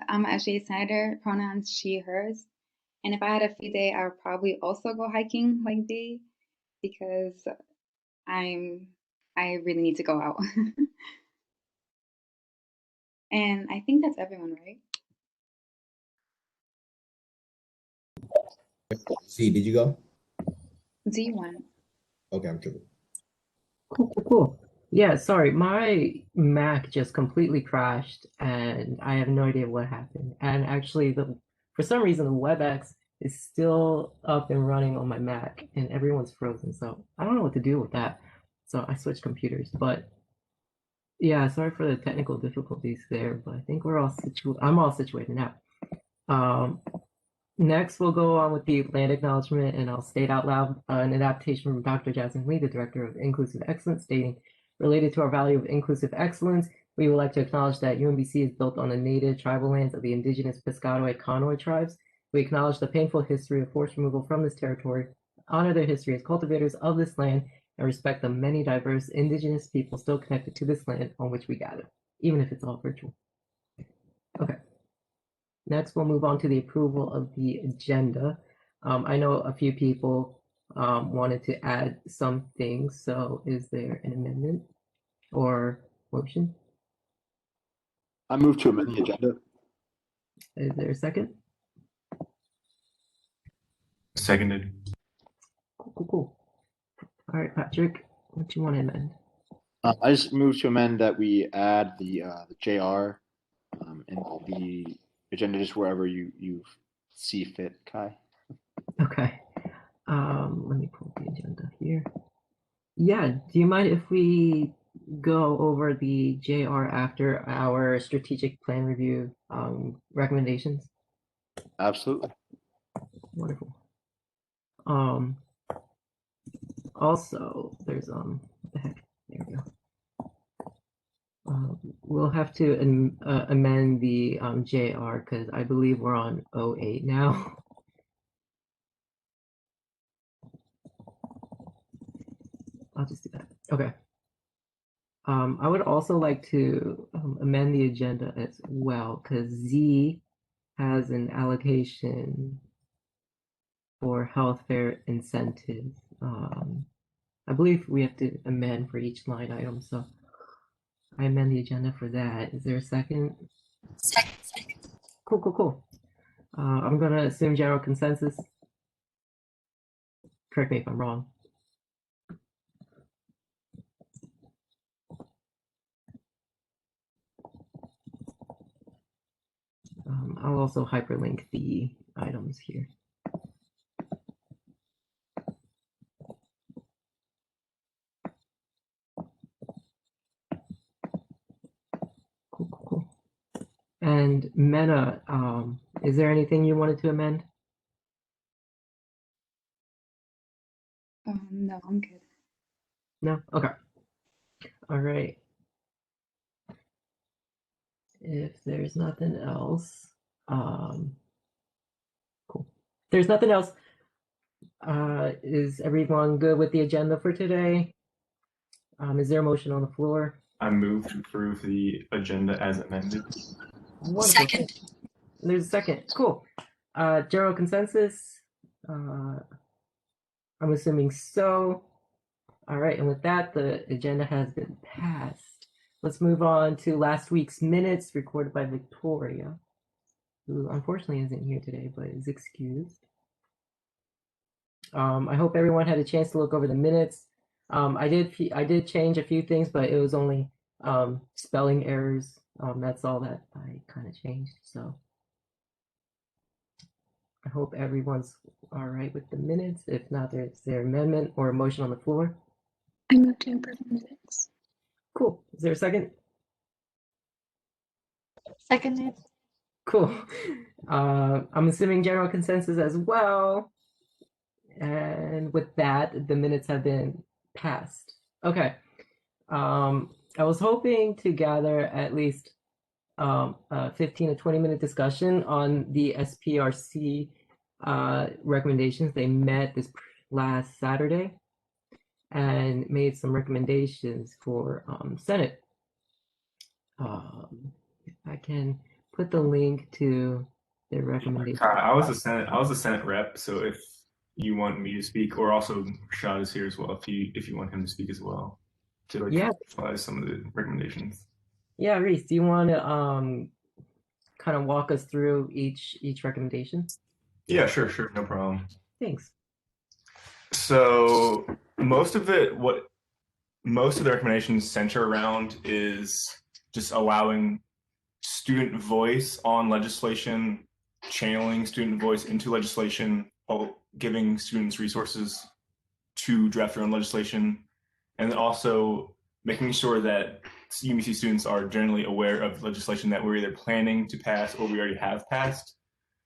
I'm Ashley Snyder, pronouns she, hers. And if I had a free day, I would probably also go hiking like they because I'm I really need to go out. And I think that's everyone, right? C, did you go? Do you want? Okay, I'm tripping. Cool. Yeah, sorry, my Mac just completely crashed and I have no idea what happened. And actually, for some reason, the WebEx is still up and running on my Mac and everyone's frozen. So I don't know what to do with that. So I switched computers. But yeah, sorry for the technical difficulties there, but I think I'm all situated now. Next, we'll go on with the land acknowledgement, and I'll state out loud an adaptation from Dr. Jasmine Lee, the Director of Inclusive Excellence, stating, related to our value of inclusive excellence, we would like to acknowledge that UMBC is built on the native tribal lands of the indigenous Piscataway Conoy tribes. We acknowledge the painful history of forced removal from this territory, honor their history as cultivators of this land, and respect the many diverse indigenous people still connected to this land on which we gather, even if it's all virtual. Okay. Next, we'll move on to the approval of the agenda. I know a few people wanted to add some things, so is there an amendment or motion? I move to amend the agenda. Is there a second? Seconded. Cool. All right, Patrick, what do you want to amend? I just move to amend that we add the JR in the agenda just wherever you see fit, Kai. Okay. Let me pull the agenda here. Yeah, do you mind if we go over the JR after our strategic plan review recommendations? Absolutely. Wonderful. Also, there's what the heck? There we go. We'll have to amend the JR because I believe we're on 08 now. I'll just do that. Okay. I would also like to amend the agenda as well because Z has an allocation for health fair incentive. I believe we have to amend for each line item, so I amend the agenda for that. Is there a second? Second. Cool. I'm gonna assume general consensus. Correct me if I'm wrong. I'll also hyperlink the items here. Cool. And Mena, is there anything you wanted to amend? No, I'm good. No? Okay. All right. If there's nothing else, cool. If there's nothing else, is everyone good with the agenda for today? Is there a motion on the floor? I move to approve the agenda as amended. Wonderful. Second. There's a second. Cool. General consensus? I'm assuming so. All right, and with that, the agenda has been passed. Let's move on to last week's minutes recorded by Victoria, who unfortunately isn't here today, but is excused. I hope everyone had a chance to look over the minutes. I did change a few things, but it was only spelling errors. That's all that I kind of changed. So I hope everyone's all right with the minutes. If not, is there an amendment or a motion on the floor? I move to approve the minutes. Cool. Is there a second? Seconded. Cool. I'm assuming general consensus as well. And with that, the minutes have been passed. Okay. I was hoping to gather at least a 15 to 20-minute discussion on the SPRC recommendations. They met this last Saturday and made some recommendations for Senate. If I can put the link to their recommendation. I was a Senate rep, so if you want me to speak, or also Rashad is here as well, if you want him to speak as well, to like Yeah. finalize some of the recommendations. Yeah, Reese, do you want to kind of walk us through each recommendation? Yeah, sure, no problem. Thanks. So most of the recommendations center around is just allowing student voice on legislation, channeling student voice into legislation, giving students resources to draft their own legislation, and also making sure that UBC students are generally aware of legislation that we're either planning to pass or we already have passed.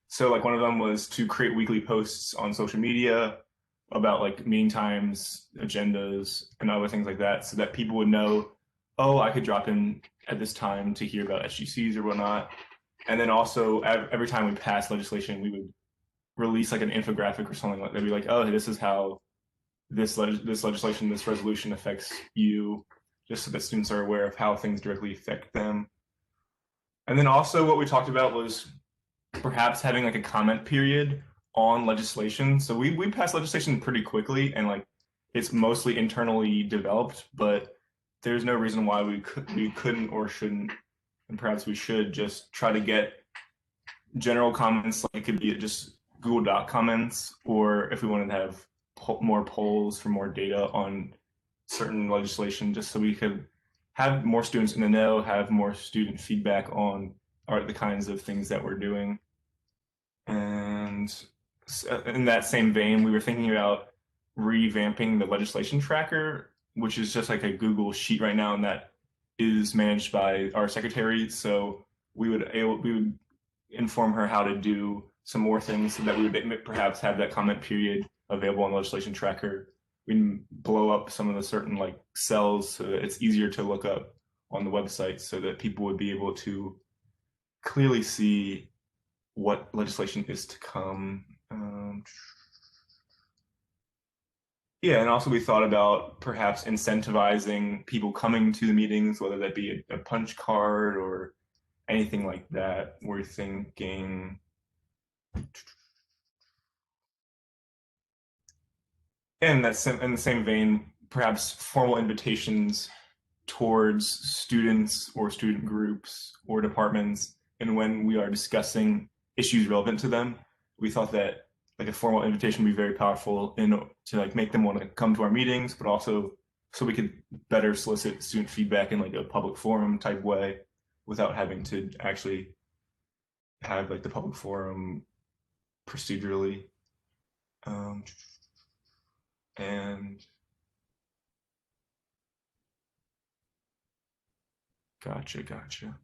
So like one of them was to create weekly posts on social media about like meeting times, agendas, and other things like that, so that people would know, oh, I could drop in at this time to hear about SGCs or whatnot. And then also every time we pass legislation, we would release like an infographic or something like that. They'd be like, oh, this is how this legislation, this resolution affects you, just so that students are aware of how things directly affect them. And then also what we talked about was perhaps having like a comment period on legislation. So we pass legislation pretty quickly, and like it's mostly internally developed, but there's no reason why we couldn't or shouldn't, and perhaps we should just try to get general comments. Like it could be just Google Doc comments, or if we wanted to have more polls for more data on certain legislation, just so we could have more students in the know, have more student feedback on the kinds of things that we're doing. And in that same vein, we were thinking about revamping the legislation tracker, which is just like a Google sheet right now, and that is managed by our secretary. So we would inform her how to do some more things, so that we would perhaps have that comment period available on the legislation tracker. We blow up some of the certain like cells so that it's easier to look up on the website, so that people would be able to clearly see what legislation is to come. Yeah, and also we thought about perhaps incentivizing people coming to the meetings, whether that be a punch card or anything like that. We're thinking in the same vein, perhaps formal invitations towards students or student groups or departments, and when we are discussing issues relevant to them, we thought that like a formal invitation would be very powerful to like make them want to come to our meetings, but also so we could better solicit student feedback in like a public forum type way, without having to actually have like the public forum procedurally. And gotcha.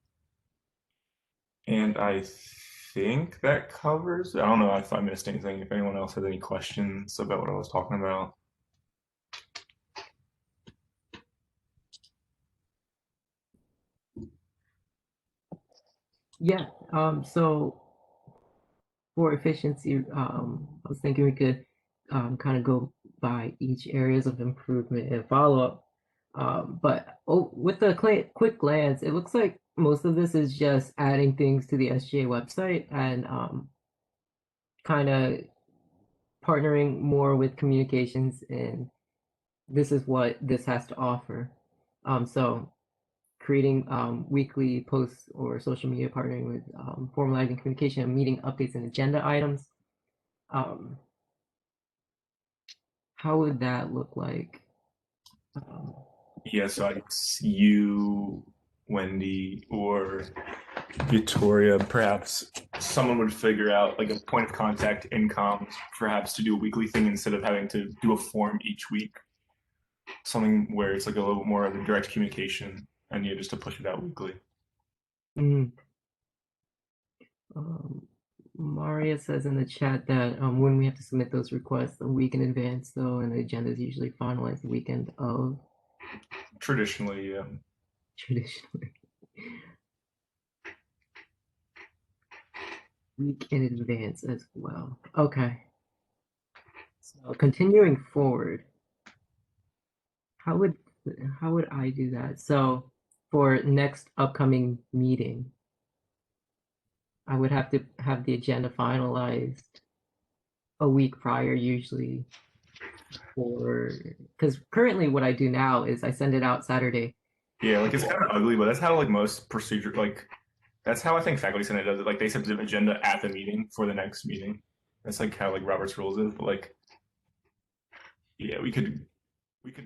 And I think that covers it. I don't know if I missed anything. If anyone else has any questions about what I was talking about. Yeah. So for efficiency, I was thinking we could kind of go by each areas of improvement and follow up. But with the quick glance, it looks like most of this is just adding things to the SGA website and kind of partnering more with communications, and this is what this has to offer. So creating weekly posts or social media, partnering with formalizing communication and meeting updates and agenda items. How would that look like? Yeah, so it's you, Wendy, or Victoria. Perhaps someone would figure out like a point of contact in comms, perhaps to do a weekly thing instead of having to do a form each week. Something where it's like a little more of a direct communication, and you just to push it out weekly. Mm. Maria says in the chat that when we have to submit those requests a week in advance, though, and the agenda is usually finalized the weekend of. Traditionally, yeah. Traditionally. Week in advance as well. Okay. So continuing forward, how would I do that? So for next upcoming meeting, I would have to have the agenda finalized a week prior usually, or because currently what I do now is I send it out Saturday. Yeah, like it's kind of ugly, but that's how like most procedure like that's how I think Faculty Senate does it. Like they set the agenda at the meeting for the next meeting. That's like how like Robert's rules is. But like, yeah, we could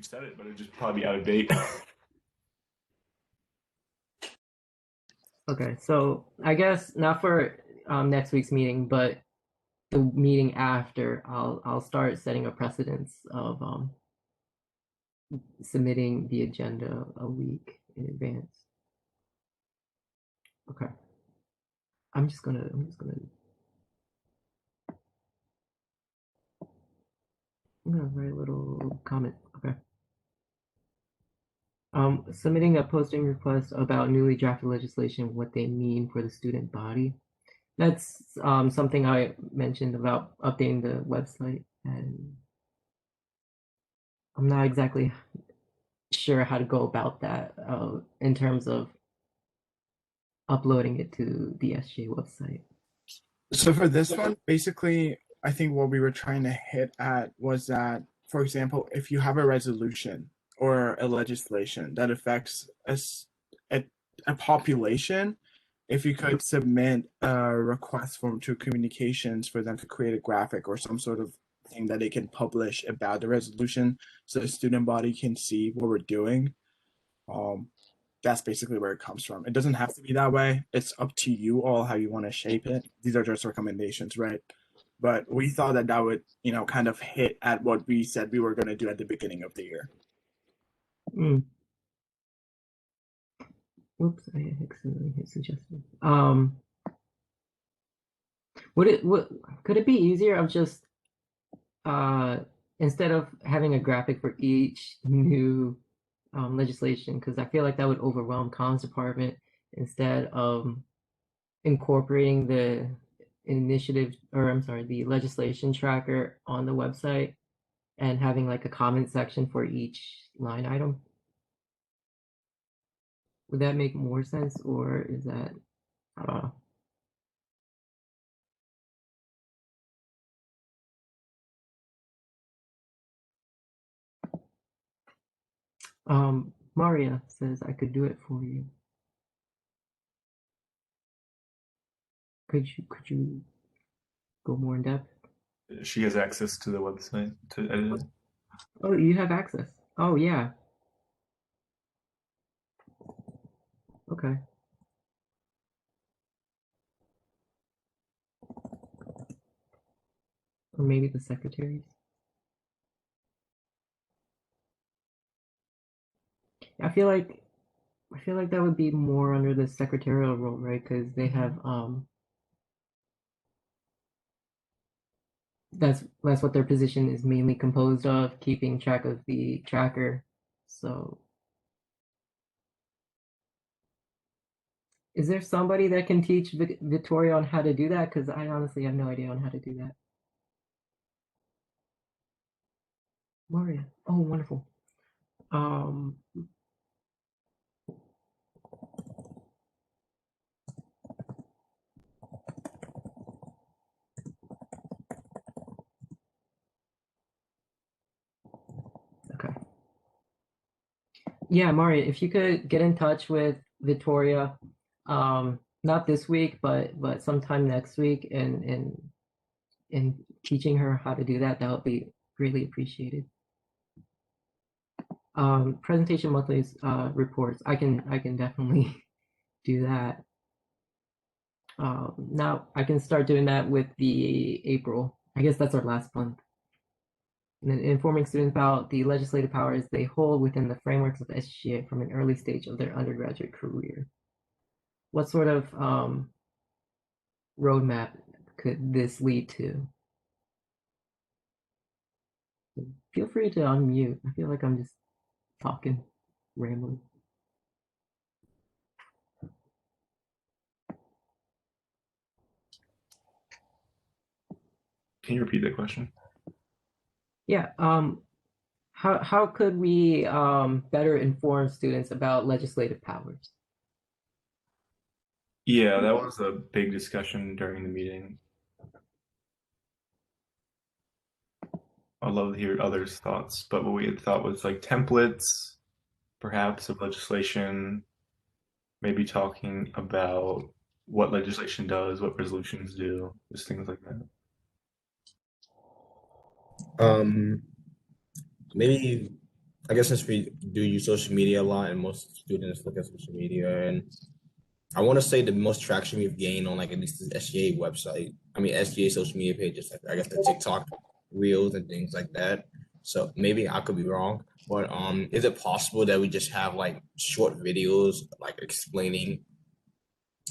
set it, but it'd just probably be out of date. Okay, so I guess not for next week's meeting, but the meeting after, I'll start setting a precedence of submitting the agenda a week in advance. Okay. I'm just gonna write a little comment. Okay. Submitting a posting request about newly drafted legislation, what they mean for the student body. That's something I mentioned about updating the website, and I'm not exactly sure how to go about that in terms of uploading it to the SJ website. So for this one, basically, I think what we were trying to hit at was that, for example, if you have a resolution or a legislation that affects a population, if you could submit a request form to communications for them to create a graphic or some sort of thing that they can publish about the resolution so the student body can see what we're doing. That's basically where it comes from. It doesn't have to be that way. It's up to you all how you want to shape it. These are just recommendations, right? But we thought that that would, kind of hit at what we said we were going to do at the beginning of the year. Oops, I accidentally hit suggestion. Could it be easier of just instead of having a graphic for each new legislation, because I feel like that would overwhelm comms department, instead of incorporating the the legislation tracker on the website and having like a comment section for each line item? Would that make more sense, or is that, I don't know. Maria says I could do it for you. Could you go more in depth? She has access to the website to edit it. Oh, you have access. Oh yeah. Okay. Or maybe the secretaries. I feel like that would be more under the secretarial role, right? Because they have that's what their position is mainly composed of, keeping track of the tracker. So is there somebody that can teach Victoria on how to do that? Because I honestly have no idea on how to do that. Maria. Oh, wonderful. Okay. Yeah, Maria, if you could get in touch with Victoria, not this week, but sometime next week, and teaching her how to do that, that would be greatly appreciated. Presentation monthlies, reports, I can definitely do that. Now I can start doing that with the April. I guess that's our last month. And then informing students about the legislative powers they hold within the frameworks of SGA from an early stage of their undergraduate career. What sort of roadmap could this lead to? Feel free to unmute. I feel like I'm just talking, rambling. Can you repeat that question? Yeah. How could we better inform students about legislative powers? Yeah, that was a big discussion during the meeting. I'd love to hear others' thoughts, but what we had thought was like templates, perhaps of legislation, maybe talking about what legislation does, what resolutions do, just things like that. Maybe I guess since we do use social media a lot and most students look at social media, and I want to say the most traction we've gained on like at least the SGA website. I mean SGA social media pages, like I guess the TikTok reels and things like that. So maybe I could be wrong, but is it possible that we just have like short videos like explaining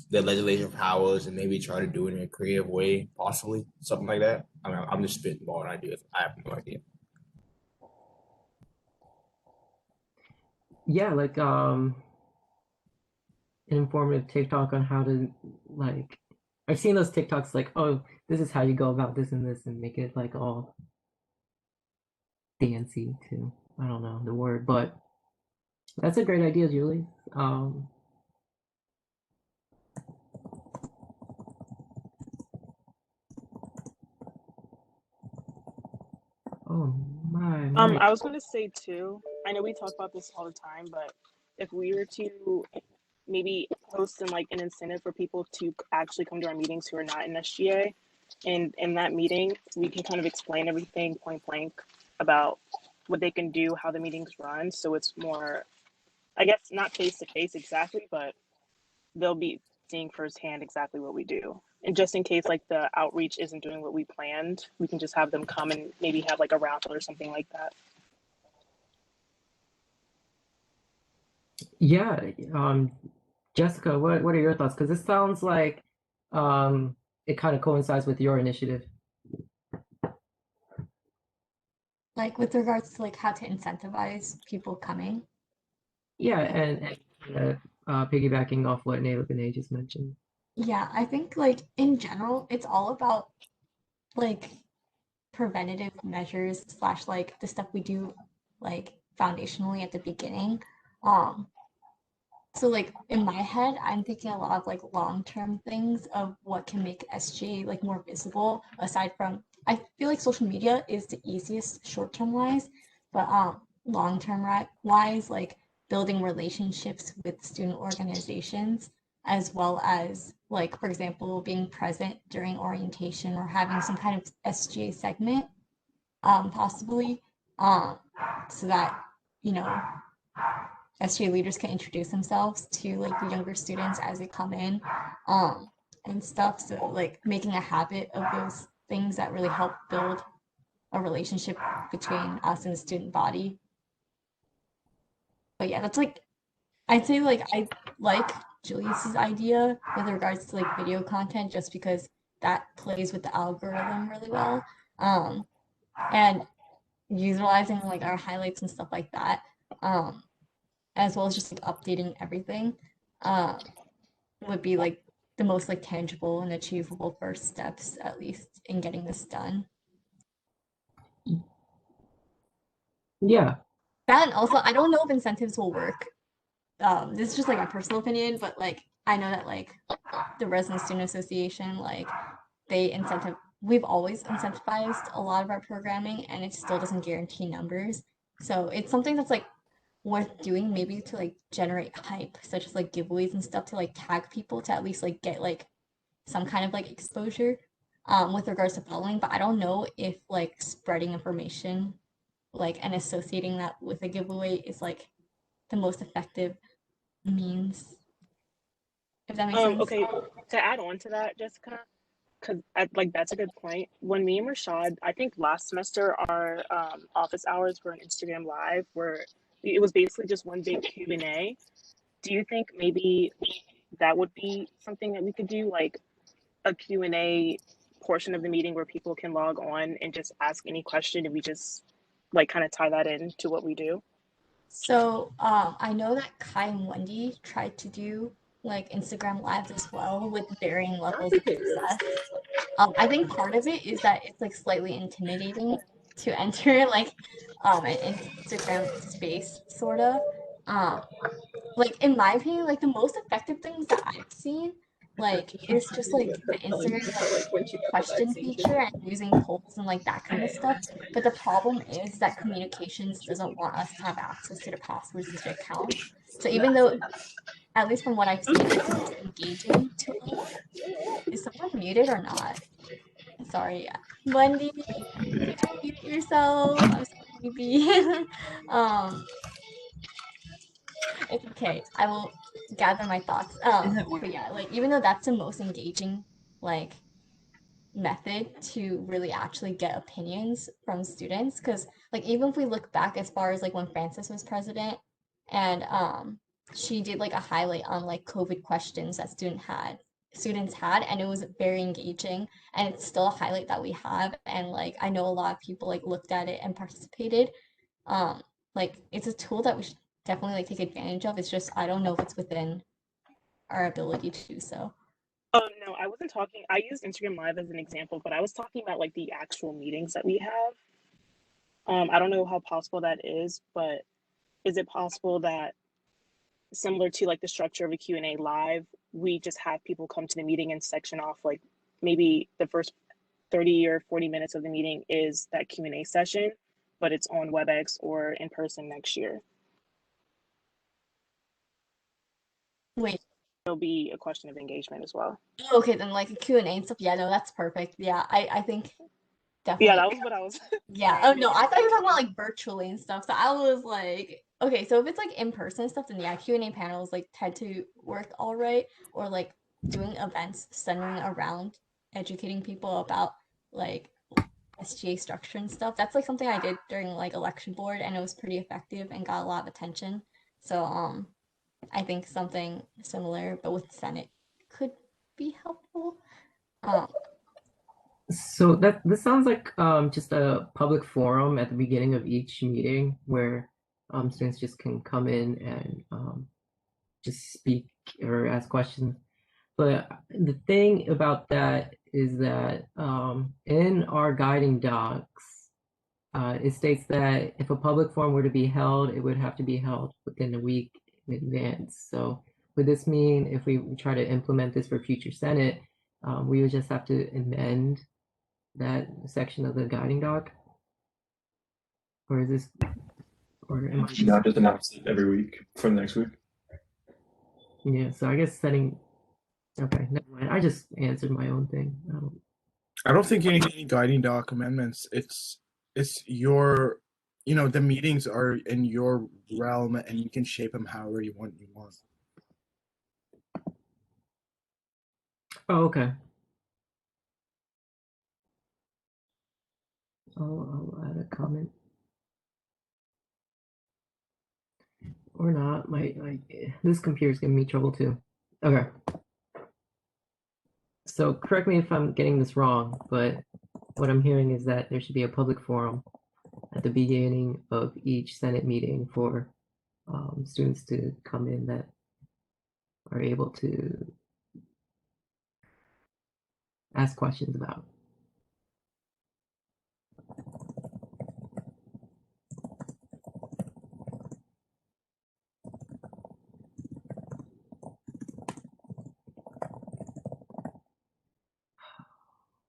the legislative powers and maybe try to do it in a creative way, possibly something like that? I mean, I'm just spitballing ideas. I have no idea. Yeah, like an informative TikTok on how to like. I've seen those TikToks like, oh, this is how you go about this and this, and make it like all fancy too. I don't know the word, but that's a great idea, Julie. Oh my. I was going to say too, I know we talk about this all the time, but if we were to maybe post like an incentive for people to actually come to our meetings who are not in SGA, and in that meeting, we can kind of explain everything point blank about what they can do, how the meetings run. So it's more, I guess, not face to face exactly, but they'll be seeing firsthand exactly what we do. And just in case like the outreach isn't doing what we planned, we can just have them come and maybe have like a raffle or something like that. Yeah, Jessica, what are your thoughts? Because this sounds like it kind of coincides with your initiative. Like with regards to like how to incentivize people coming. Yeah, and piggybacking off what Nayla just mentioned. Yeah, I think like in general, it's all about like preventative measures slash like the stuff we do like foundationally at the beginning. Um, so like in my head, I'm thinking a lot of like long-term things of what can make SG like more visible aside from I feel like social media is the easiest short-term wise, but long-term wise like building relationships with student organizations as well as like for example being present during orientation or having some kind of SGA segment possibly um so that you know SGA leaders can introduce themselves to like the younger students as they come in and stuff. So like making a habit of those things that really help build a relationship between us and the student body. But yeah, that's like I'd say like I like Julius's idea with regards to like video content just because that plays with the algorithm really well. And utilizing like our highlights and stuff like that. As well as just like updating everything would be like the most like tangible and achievable first steps at least in getting this done. Yeah. That and also I don't know if incentives will work. This is just like my personal opinion, but like I know that like the Resident Student Association, like we've always incentivized a lot of our programming and it still doesn't guarantee numbers. So it's something that's like worth doing maybe to like generate hype, such as like giveaways and stuff to like tag people to at least like get like some kind of like exposure with regards to following. But I don't know if like spreading information like and associating that with a giveaway is like the most effective means. If that makes sense. Okay, to add on to that, Jessica, because like that's a good point. When me and Rashad, I think last semester, our office hours were an Instagram Live where it was basically just one big Q&A. Do you think maybe that would be something that we could do, like a Q&A portion of the meeting where people can log on and just ask any question, and we just like kind of tie that in to what we do? So I know that Kai and Wendy tried to do like Instagram lives as well with varying levels of success. I think part of it is that it's like slightly intimidating to enter like an Instagram space sort of. Like in my opinion, like the most effective things that I've seen like it's just like the Instagram like question feature and using polls and like that kind of stuff. But the problem is that communications doesn't want us to have access to the passwords to the accounts. So even though, at least from what I've seen, it's the most engaging tool. Is someone muted or not? Sorry, Wendy, mute yourself. I'm sorry, baby. It's okay. I will gather my thoughts. But yeah, like even though that's the most engaging like method to really actually get opinions from students, because like even if we look back as far as like when Frances was president, and she did like a highlight on like COVID questions that students had, and it was very engaging, and it's still a highlight that we have, and like I know a lot of people like looked at it and participated. um like it's a tool that we should definitely like take advantage of. It's just I don't know if it's within our ability to do so. Oh no, I wasn't talking. I used Instagram Live as an example, but I was talking about like the actual meetings that we have. I don't know how possible that is, but is it possible that similar to like the structure of a Q&A live, we just have people come to the meeting and section off like maybe the first 30 or 40 minutes of the meeting is that Q&A session, but it's on WebEx or in person next year. Wait, It'll be a question of engagement as well. okay, then like a Q&A and stuff. Yeah, no, that's perfect. Yeah, I think definitely. Yeah, that was what I was. Yeah. Oh no, I thought you were talking about like virtually and stuff. So I was like, okay, so if it's like in person stuff, then yeah, Q&A panels like tend to work all right, or like doing events centering around educating people about like SGA structure and stuff. That's like something I did during like election board, and it was pretty effective and got a lot of attention. So I think something similar but with Senate could be helpful. So this sounds like just a public forum at the beginning of each meeting where students just can come in and just speak or ask questions. But the thing about that is that in our guiding docs, it states that if a public forum were to be held, it would have to be held within a week in advance. So would this mean if we try to implement this for future Senate, we would just have to amend that section of the guiding doc? Or is this, or am I just, Not just announce it every week for the next week. yeah, so I guess setting, okay, never mind. I just answered my own thing. I don't think you need any guiding doc amendments. It's your, the meetings are in your realm and you can shape them however you want. Oh, okay. I'll add a comment. Or not. This computer's giving me trouble too. Okay. So correct me if I'm getting this wrong, but what I'm hearing is that there should be a public forum at the beginning of each Senate meeting for students to come in that are able to ask questions about.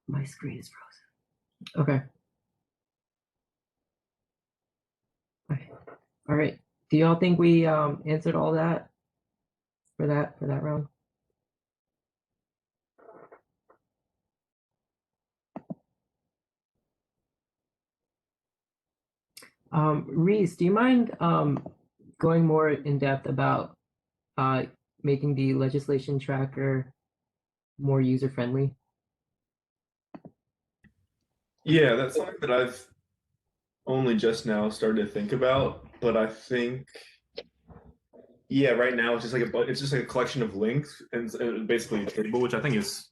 My screen is frozen. Okay. All right. Do y'all think we answered all that for that round? Reese, do you mind going more in depth about making the legislation tracker more user friendly? Yeah, that's something that I've only just now started to think about, but I think, yeah, right now it's just like a collection of links and basically a table, which I think is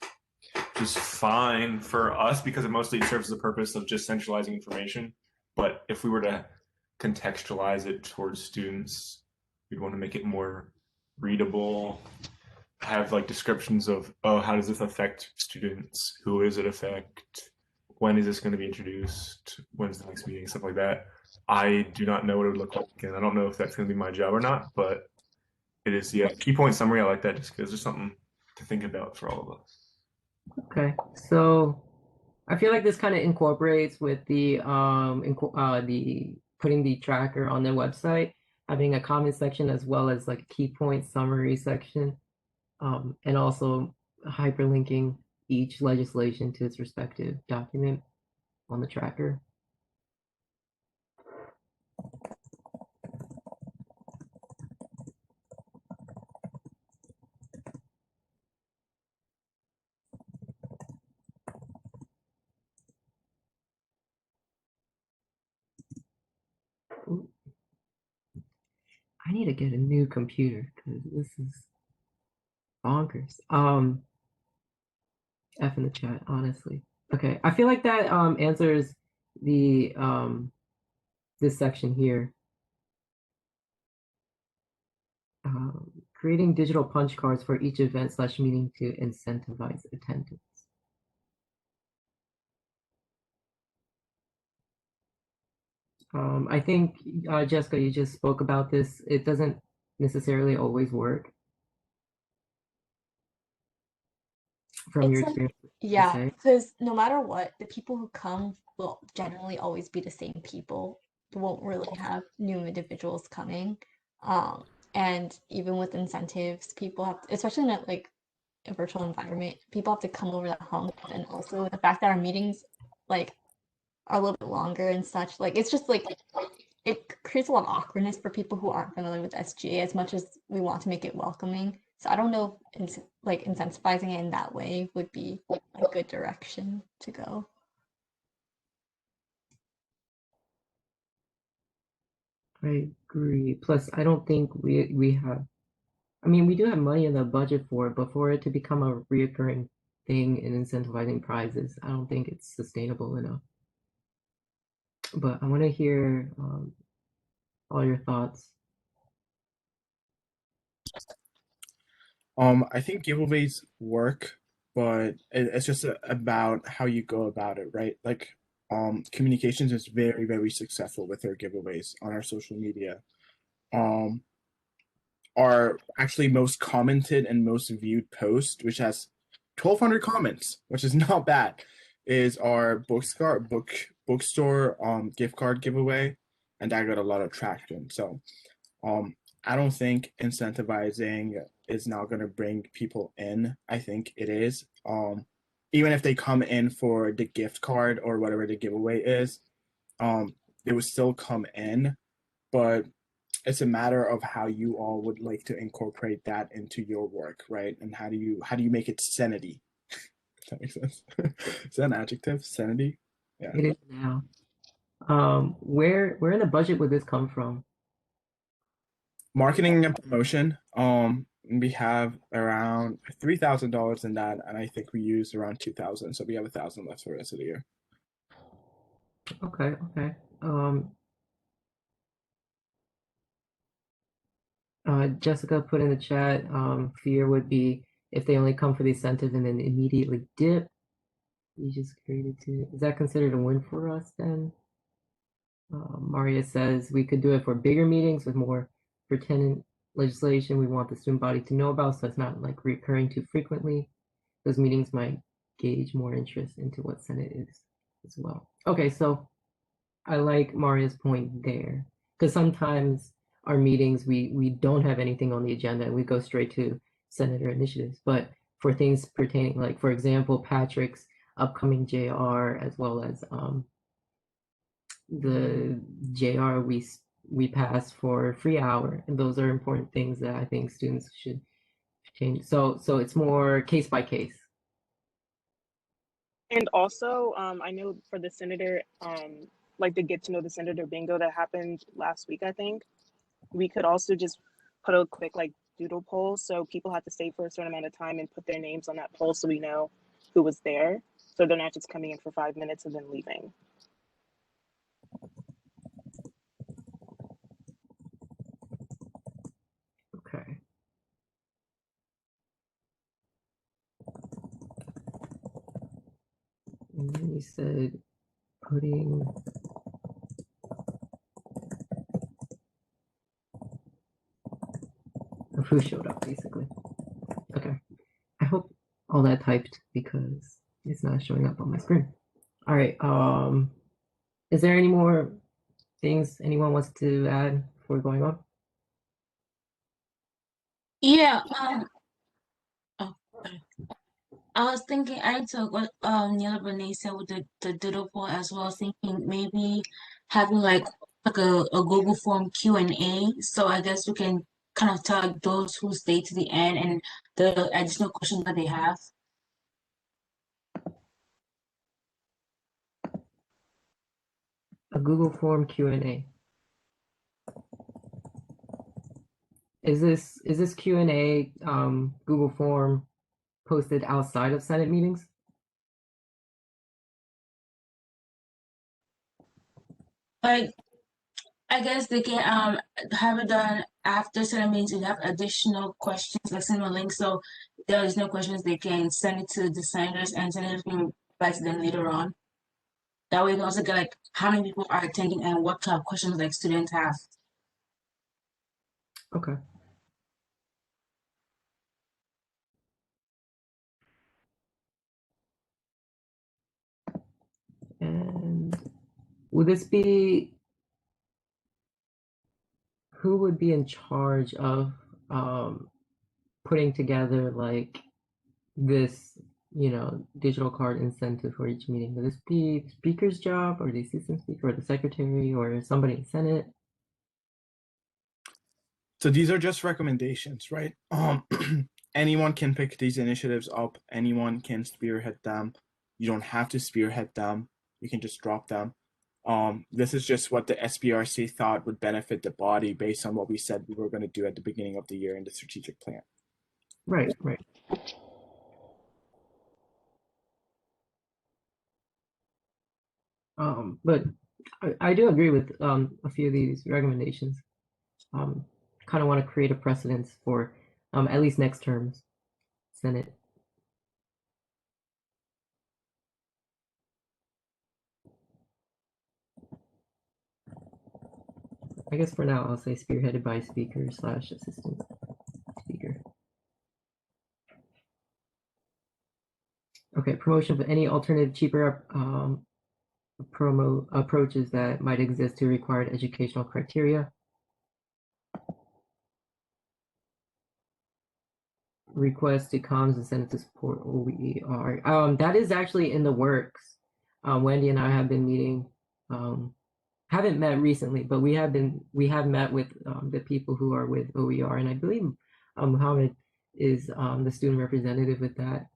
just fine for us because it mostly serves the purpose of just centralizing information. But if we were to contextualize it towards students, we'd want to make it more readable, have like descriptions of, oh, how does this affect students? Who does it affect? When is this going to be introduced? When's the next meeting? Stuff like that. I do not know what it would look like, and I don't know if that's going to be my job or not, but it is, yeah. Key point summary, I like that just because there's something to think about for all of us. Okay, so I feel like this kind of incorporates with the putting the tracker on the website, having a comment section as well as like a key point summary section, and also hyperlinking each legislation to its respective document on the tracker. Ooh. I need to get a new computer because this is bonkers. F in the chat, honestly. Okay, I feel like that answers the this section here. Creating digital punch cards for each event / meeting to incentivize attendance. I think, Jessica, you just spoke about this. It doesn't necessarily always work. From your experience, yeah, because no matter what, the people who come will generally always be the same people. You won't really have new individuals coming. And even with incentives, people have to, especially in a virtual environment, people have to come over the hump. And also the fact that our meetings like are a little bit longer and such, like it's just like it creates a lot of awkwardness for people who aren't familiar with SGA as much as we want to make it welcoming. So I don't know if incentivizing it in that way would be a good direction to go. I agree. Plus, I don't think we have. I mean, we do have money in the budget for it, but for it to become a reoccurring thing in incentivizing prizes, I don't think it's sustainable enough. But I want to hear all your thoughts. I think giveaways work, but it's just about how you go about it, right? Like, communications is very, very successful with their giveaways on our social media. Our actually most commented and most viewed post, which has 1,200 comments, which is not bad, is our bookstore gift card giveaway, and that got a lot of traction. So, I don't think incentivizing is now going to bring people in. I think it is. Even if they come in for the gift card or whatever the giveaway is, they would still come in. But it's a matter of how you all would like to incorporate that into your work, right? And how do you make it sanity? If that makes sense. Is that an adjective? Sanity? Yeah. It is now. Where in the budget would this come from? Marketing and promotion. We have around $3,000 in that, and I think we used around 2,000, so we have 1,000 left for the rest of the year. Okay. Jessica put in the chat, fear would be if they only come for the incentive and then immediately dip. You just created two. Is that considered a win for us then? Maria says we could do it for bigger meetings with more pertinent legislation we want the student body to know about, so it's not like recurring too frequently. Those meetings might gauge more interest into what Senate is as well. Okay, so I like Maria's point there, because sometimes our meetings we don't have anything on the agenda and we go straight to senator initiatives. But for things pertaining, like for example, Patrick's upcoming JR as well as the JR we passed for free hour, and those are important things that I think students should change. So it's more case by case. And also, I know for the senator, like the get to know the senator bingo that happened last week, I think we could also just put a quick like doodle poll, so people have to stay for a certain amount of time and put their names on that poll so we know who was there, so they're not just coming in for 5 minutes and then leaving. Okay. And then you said putting who showed up basically. Okay. all that typed because it's not showing up on my screen. All right. Is there any more things anyone wants to add before going on? Yeah. Oh, sorry. I was thinking, I took what Neil Renee said with the doodle poll as well. I was thinking maybe having like a Google form Q&A. So I guess we can kind of tag those who stay to the end and the additional questions that they have. A Google form Q&A. Is this Q&A Google form posted outside of Senate meetings? Like, I guess they can have it done after Senate meetings. You have additional questions, like send a link. So if there is no questions, they can send it to the senators, and senators can reply to them later on. That way, you can also get like how many people are attending and what kind of questions like students have. Okay. And would this be, who would be in charge of putting together like this, digital card incentive for each meeting? Would this be the speaker's job or the assistant speaker or the secretary or somebody in Senate? So these are just recommendations, right? Anyone can pick these initiatives up. Anyone can spearhead them. You don't have to spearhead them. You can just drop them. This is just what the SBRC thought would benefit the body based on what we said we were going to do at the beginning of the year in the strategic plan. Right. But I do agree with a few of these recommendations. Kind of want to create a precedence for at least next term's Senate. I guess for now I'll say spearheaded by speaker / assistant speaker. Okay, promotion of any alternative, cheaper promo approaches that might exist to required educational criteria. Request to comms and Senate to support OER. That is actually in the works. Wendy and I have been meeting. Haven't met recently, but we have met with the people who are with OER, and I believe Muhammad is the student representative with that.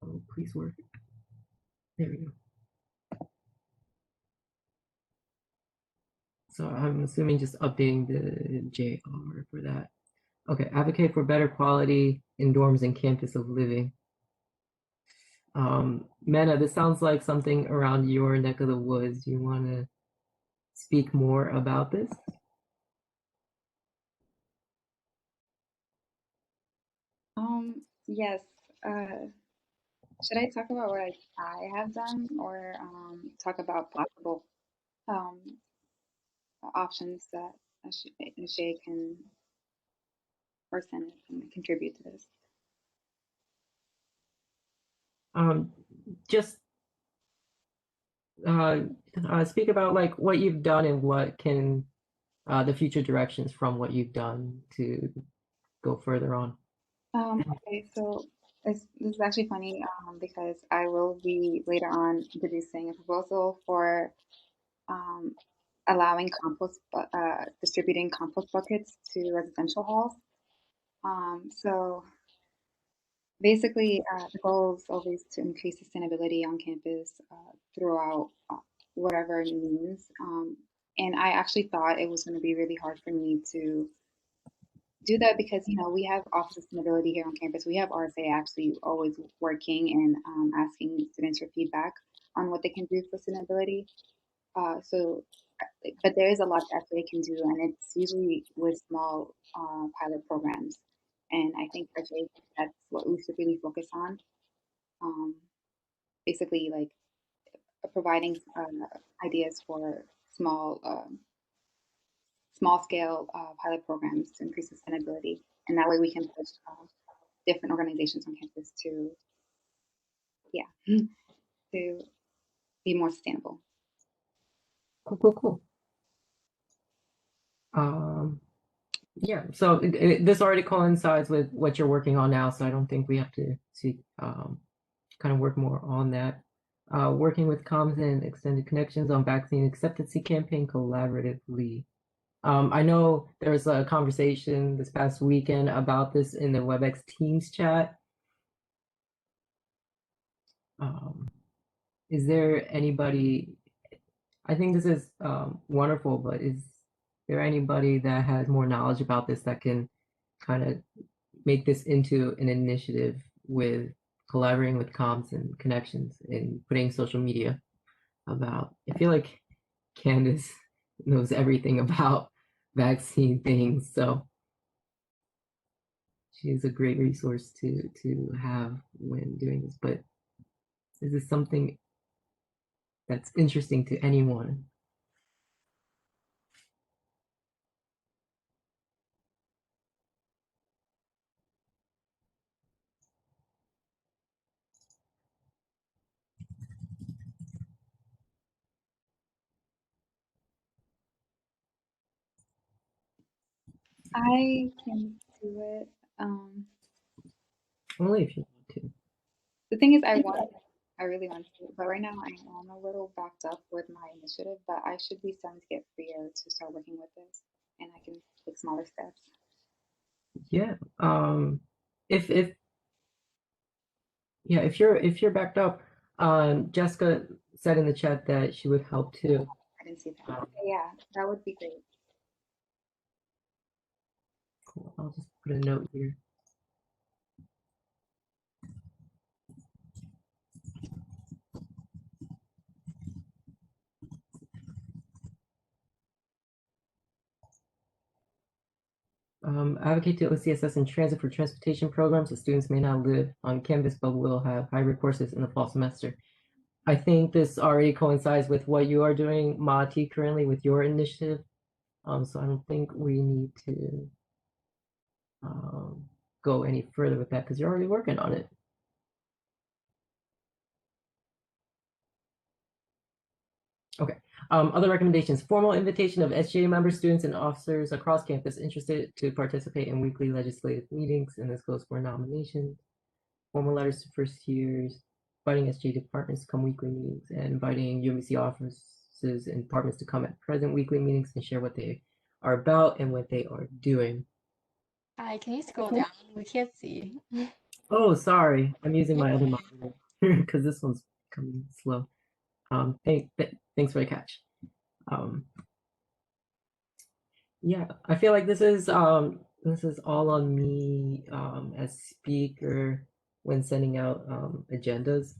Oh, please work. There we go. So I'm assuming just updating the JR for that. Okay, advocate for better quality in dorms and campus of living. Mena, this sounds like something around your neck of the woods. Do you want to speak more about this? Yes. Should I talk about what I have done or talk about possible um, options that Shay can or Senate can contribute to this? Just speak about like what you've done and what can the future directions from what you've done to go further on. Okay, so this is actually funny because I will be later on introducing a proposal for allowing distributing compost buckets to residential halls. So basically, the goal is always to increase sustainability on campus throughout whatever means. And I actually thought it was going to be really hard for me to do that because we have Office of Sustainability here on campus. We have RSA actually always working and asking students for feedback on what they can do for sustainability. But there is a lot that FA can do, and it's usually with small pilot programs. And I think for FA, that's what we should really focus on. Basically, like providing ideas for small scale pilot programs to increase sustainability, and that way we can push different organizations on campus to, yeah, to be more sustainable. Cool. Yeah, so this already coincides with what you're working on now, so I don't think we have to kind of work more on that. Working with comms and extended connections on vaccine acceptancy campaign collaboratively. I know there was a conversation this past weekend about this in the WebEx Teams chat. Is there anybody, I think this is wonderful, but is there anybody that has more knowledge about this that can kind of make this into an initiative with collaborating with comms and connections and putting social media about? I feel like Candace knows everything about vaccine things, so she's a great resource to have when doing this. But is this something that's interesting to anyone? I can do it. Only if you want to. The thing is, I really want to, but right now I'm a little backed up with my initiative, but I should be starting to get freer to start working with this, and I can take smaller steps. Yeah. If you're backed up, Jessica said in the chat that she would help too. I didn't see that. Okay, yeah, that would be great. Cool. I'll just put a note here. Advocate to OCSS and transit for transportation programs so students may not live on campus but will have hybrid courses in the fall semester. I think this already coincides with what you are doing, Mati, currently with your initiative. So I don't think we need to go any further with that because you're already working on it. Okay. Other recommendations: formal invitation of SGA members, students, and officers across campus interested to participate in weekly legislative meetings, and this goes for nominations. Formal letters to first years, inviting SGA departments to come weekly meetings, and inviting UMBC offices and departments to come at present weekly meetings and share what they are about and what they are doing. Hi, can you scroll down? We can't see. Oh, sorry. I'm using my other monitor because this one's coming slow. Thanks for the catch. Yeah, I feel like this is all on me as speaker when sending out agendas.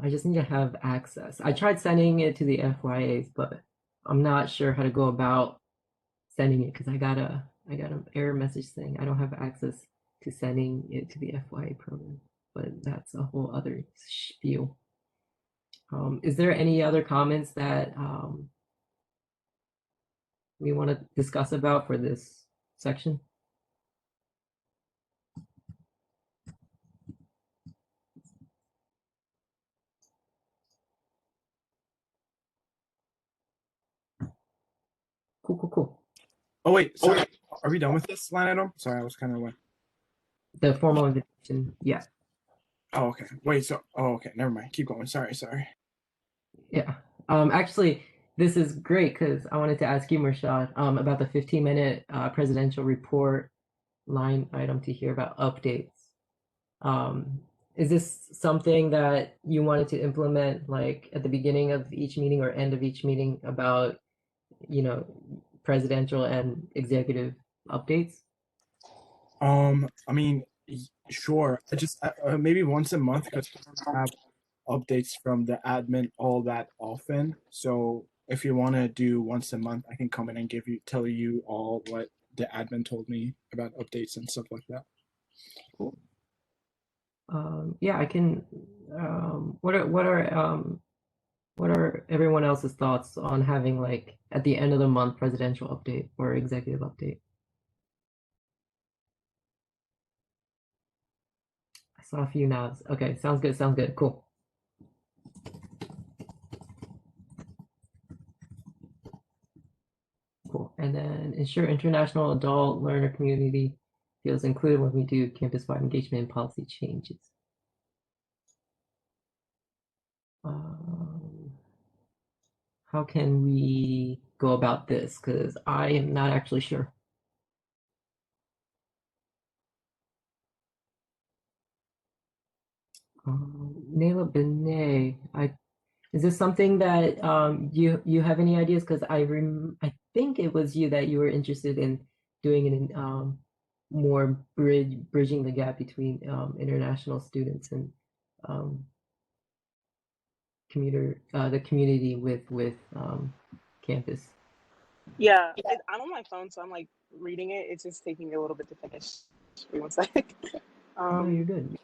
I just need to have access. I tried sending it to the FYAs, but I'm not sure how to go about sending it because I got an error message saying I don't have access to sending it to the FYA program. But that's a whole other spiel. Is there any other comments that we want to discuss about for this section? Cool. Oh wait, sorry. Are we done with this line item? Sorry, I was kind of like. The formal invitation, yeah. Oh, okay. Wait, okay, never mind. Keep going. Sorry. Yeah. Actually, this is great because I wanted to ask you, Murshad, about the 15-minute presidential report line item to hear about updates. Is this something that you wanted to implement like at the beginning of each meeting or end of each meeting about, presidential and executive updates? I mean, sure. I just maybe once a month because I don't have updates from the admin all that often. So if you want to do once a month, I can come in and tell you all what the admin told me about updates and stuff like that. Cool. Yeah, I can. What are everyone else's thoughts on having like at the end of the month presidential update or executive update? I saw a few nods. Okay, sounds good. Sounds good. Cool. Cool. And then ensure international adult learner community feels included when we do campus-wide engagement and policy changes. How can we go about this? Because I am not actually sure. Nayla Benet, is this something that you have any ideas? Because I think it was you that you were interested in doing an more bridging the gap between international students and the community with campus. Yeah, I'm on my phone, so I'm like reading it. It's just taking me a little bit to finish. Wait one sec. No, you're good.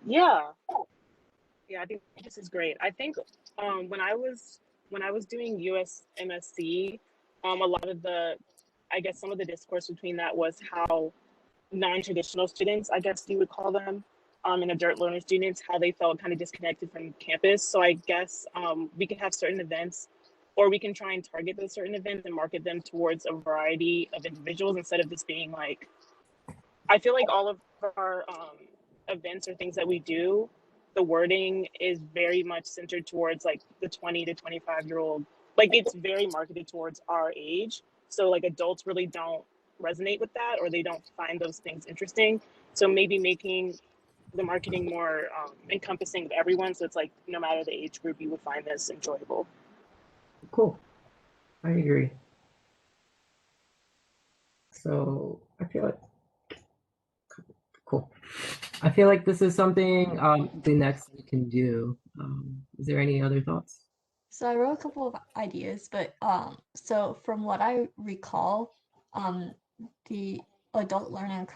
Yeah, yeah, I think this is great. I think when I was doing US MSc, a lot of I guess some of the discourse between that was how non-traditional students, I guess you would call them, and adult learner students, how they felt kind of disconnected from campus. So I guess we can have certain events, or we can try and target those certain events and market them towards a variety of individuals instead of just being like, I feel like all of our events or things that we do, the wording is very much centered towards like the 20 to 25-year-old. Like it's very marketed towards our age. So like adults really don't resonate with that, or they don't find those things interesting. So maybe making the marketing more encompassing of everyone. So it's like no matter the age group, you would find this enjoyable. Cool. I agree. So I feel like cool. I feel like this is something the next we can do. Is there any other thoughts? So I wrote a couple of ideas, but so from what I recall, the adult learner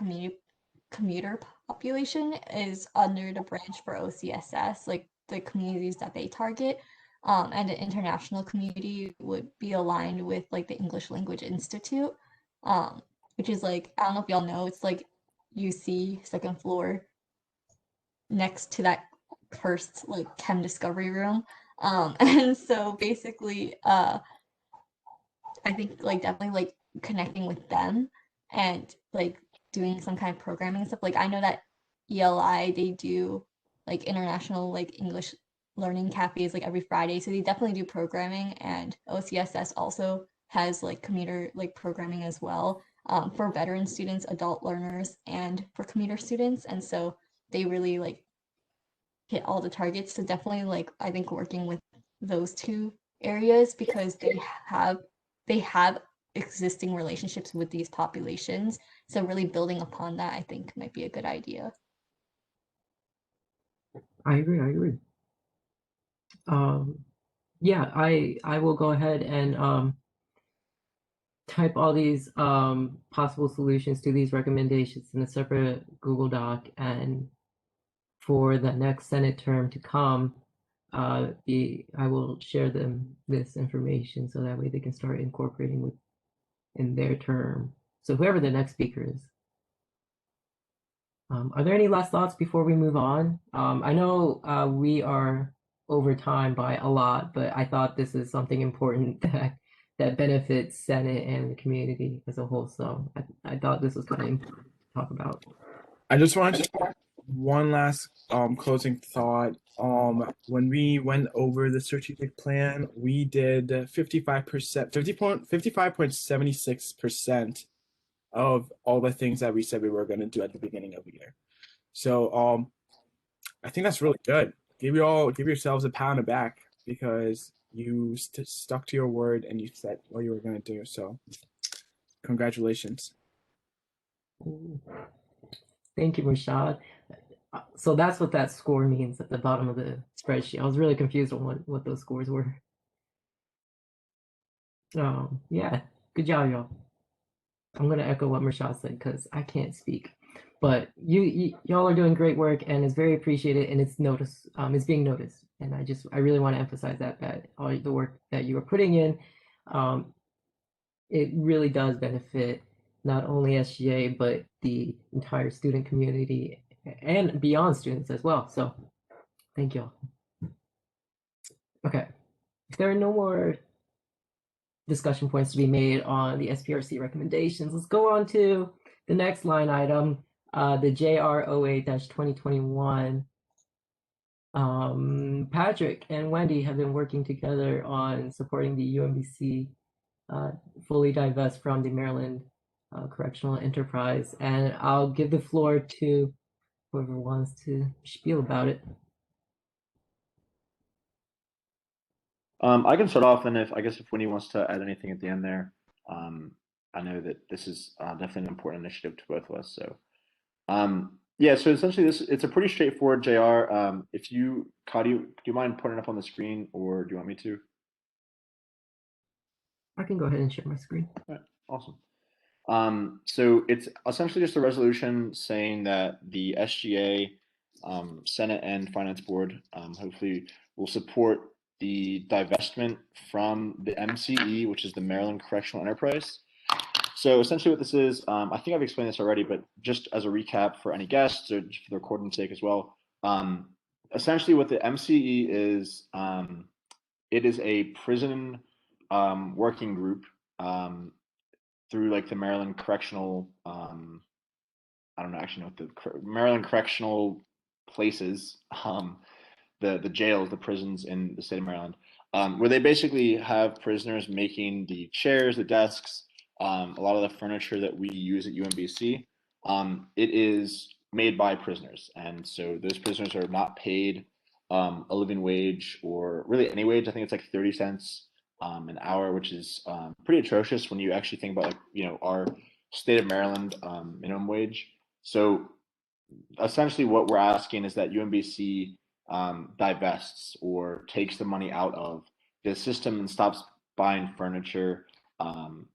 commuter population is under the branch for OCSS, like the communities that they target. And the international community would be aligned with like the English Language Institute, which is like, I don't know if y'all know, it's like UC second floor next to that cursed like chem discovery room. And so basically, I think like definitely like connecting with them and like doing some kind of programming and stuff. Like I know that ELI they do like international like English learning cafes like every Friday, so they definitely do programming. And OCSS also has like commuter like programming as well, for veteran students, adult learners, and for commuter students. And so they really like hit all the targets. So definitely like I think working with those two areas because they have existing relationships with these populations. So really building upon that I think might be a good idea. I agree. I agree. Yeah, I will go ahead and type all these possible solutions to these recommendations in a separate Google Doc, and for the next Senate term to come, I will share them this information so that way they can start incorporating with in their term. So whoever the next speaker is. Are there any last thoughts before we move on? I know we are over time by a lot, but I thought this is something important that benefits Senate and the community as a whole. So I thought this was kind of important to talk about. I just wanted to one last closing thought. When we went over the strategic plan, we did 55%, 55.76% of all the things that we said we were going to do at the beginning of the year. So I think that's really good. Give yourselves a pat on the back because you stuck to your word and you said what you were going to do. So congratulations. Thank you, Rashad. So that's what that score means at the bottom of the spreadsheet. I was really confused on what those scores were. Yeah, good job, y'all. I'm gonna echo what Rashad said because I can't speak. but y'all are doing great work, and it's very appreciated, and it's being noticed. And I really want to emphasize that all the work that you are putting in, it really does benefit not only SGA but the entire student community and beyond students as well. So thank y'all. Okay, if there are no more discussion points to be made on the SPRC recommendations, let's go on to the next line item, the JR08-2021. Patrick and Wendy have been working together on supporting the UMBC fully divest from the Maryland Correctional Enterprise, and I'll give the floor to whoever wants to spiel about it. I can start off, and if Winnie wants to add anything at the end there, I know that this is definitely an important initiative to both of us. So, yeah. So essentially, it's a pretty straightforward JR. If you, Kai, do you mind putting it up on the screen, or do you want me to? I can go ahead and share my screen. All right, awesome. So it's essentially just a resolution saying that the SGA, Senate and Finance Board, hopefully will support the divestment from the MCE, which is the Maryland Correctional Enterprise. So essentially what this is, I think I've explained this already, but just as a recap for any guests or just for the recording's sake as well, essentially what the MCE is, it is a prison working group through like the Maryland Correctional, I don't know actually know what the Maryland Correctional places, the jails, the prisons in the state of Maryland, where they basically have prisoners making the chairs, the desks, a lot of the furniture that we use at UMBC. It is made by prisoners, and so those prisoners are not paid a living wage or really any wage. I think it's like 30 cents an hour, which is pretty atrocious when you actually think about our state of Maryland minimum wage. So essentially what we're asking is that UMBC divests or takes the money out of the system and stops buying furniture and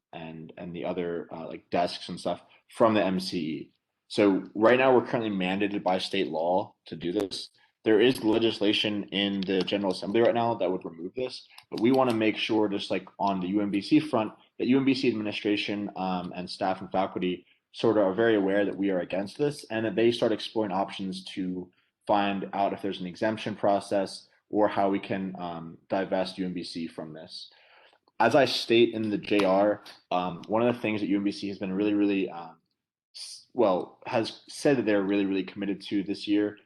the other like desks and stuff from the MCE. So right now we're currently mandated by state law to do this. There is legislation in the General Assembly right now that would remove this, but we want to make sure, just like on the UMBC front, that UMBC administration and staff and faculty sort of are very aware that we are against this, and that they start exploring options to find out if there's an exemption process or how we can divest UMBC from this. As I state in the JR, one of the things that UMBC has been really has said that they're really committed to this year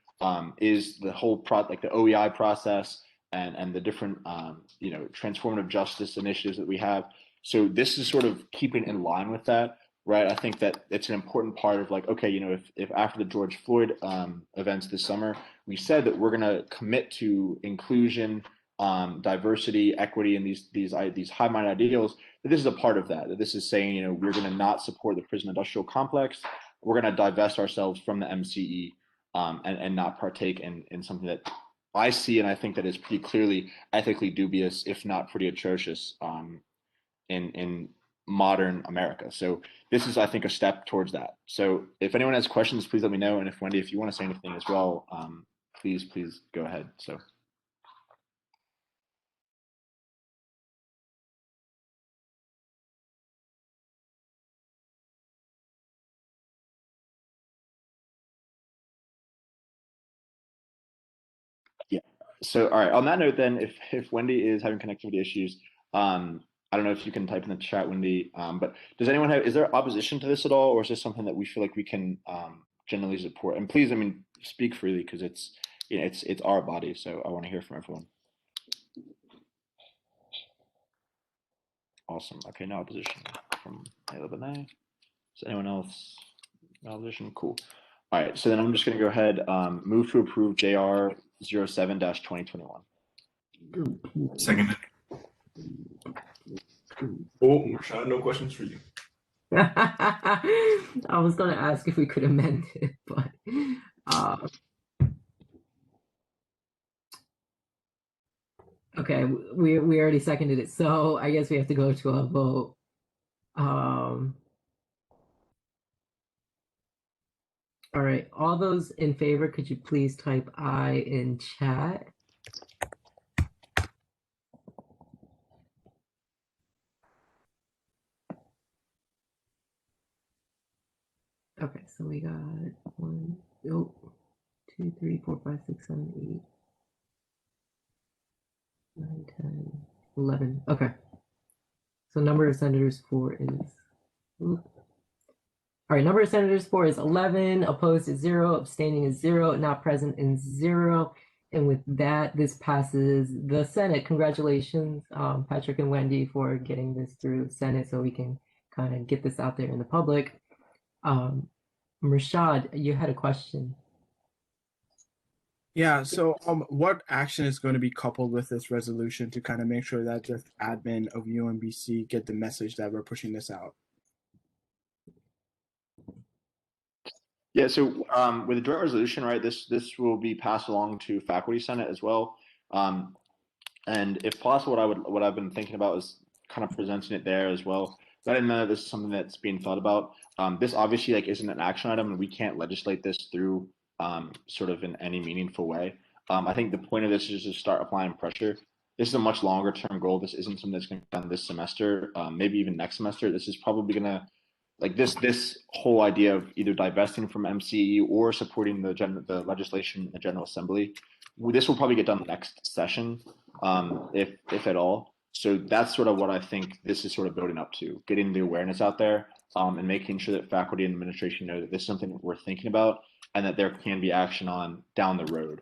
is the whole like the OEI process and the different transformative justice initiatives that we have. So this is sort of keeping in line with that, right? I think that it's an important part of like, okay, if after the George Floyd events this summer, we said that we're going to commit to inclusion, diversity, equity, and these high-minded ideals, that this is a part of that. That this is saying, we're going to not support the prison industrial complex. We're going to divest ourselves from the MCE and not partake in something that I see and I think that is pretty clearly ethically dubious, if not pretty atrocious, in modern America. So this is, I think, a step towards that. So if anyone has questions, please let me know. And if Wendy, if you want to say anything as well, please go ahead. So. Yeah. So, all right. On that note, then, if Wendy is having connectivity issues, I don't know if you can type in the chat, Wendy. But does anyone is there opposition to this at all, or is this something that we feel like we can generally support? And please, speak freely because it's it's our body, so I want to hear from everyone. Awesome. Okay, no opposition from Ayla Benet. Is anyone else no opposition? Cool. All right. So then I'm just going to go ahead, move to approve JR 07-2021. Seconded. Oh, Rashad, no questions for you. I was going to ask if we could amend it, but okay, we already seconded it, so I guess we have to go to a vote. All right, all those in favor, could you please type I in chat? Okay, so we got 1, 2, 3, 4, 5, 6, 7, 8, 9, 10, 11. Okay. So number of senators for is. All right, number of senators for is 11, opposed is 0, abstaining is 0, not present is 0. And with that, this passes the Senate. Congratulations, Patrick and Wendy, for getting this through Senate so we can kind of get this out there in the public. Rashad, you had a question. Yeah, so what action is going to be coupled with this resolution to kind of make sure that the admin of UMBC get the message that we're pushing this out? Yeah, so with the joint resolution, right, this will be passed along to faculty senate as well. And if possible, what I've been thinking about is kind of presenting it there as well. But I didn't know this is something that's being thought about. This obviously like isn't an action item, and we can't legislate this through sort of in any meaningful way. I think the point of this is to start applying pressure. This is a much longer term goal. This isn't something that's going to be done this semester, maybe even next semester. This is probably going to like this whole idea of either divesting from MCE or supporting the legislation in the General Assembly. This will probably get done next session, if at all. So that's sort of what I think this is sort of building up to, getting the awareness out there, and making sure that faculty and administration know that this is something that we're thinking about and that there can be action on down the road.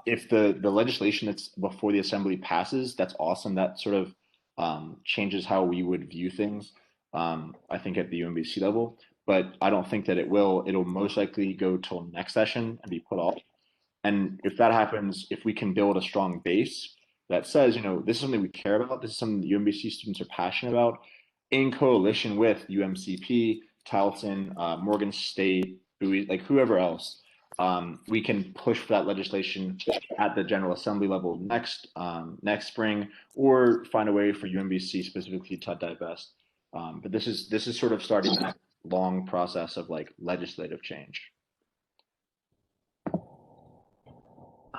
If the legislation that's before the assembly passes, that's awesome. That sort of changes how we would view things, I think at the UMBC level, but I don't think that it will. It'll most likely go till next session and be put off. And if that happens, if we can build a strong base that says, you know, this is something we care about, this is something that UMBC students are passionate about, in coalition with UMCP, Towson, Morgan State, Bowie, like whoever else, we can push for that legislation at the General Assembly level next spring, or find a way for UMBC specifically to divest. But this is sort of starting that long process of like legislative change.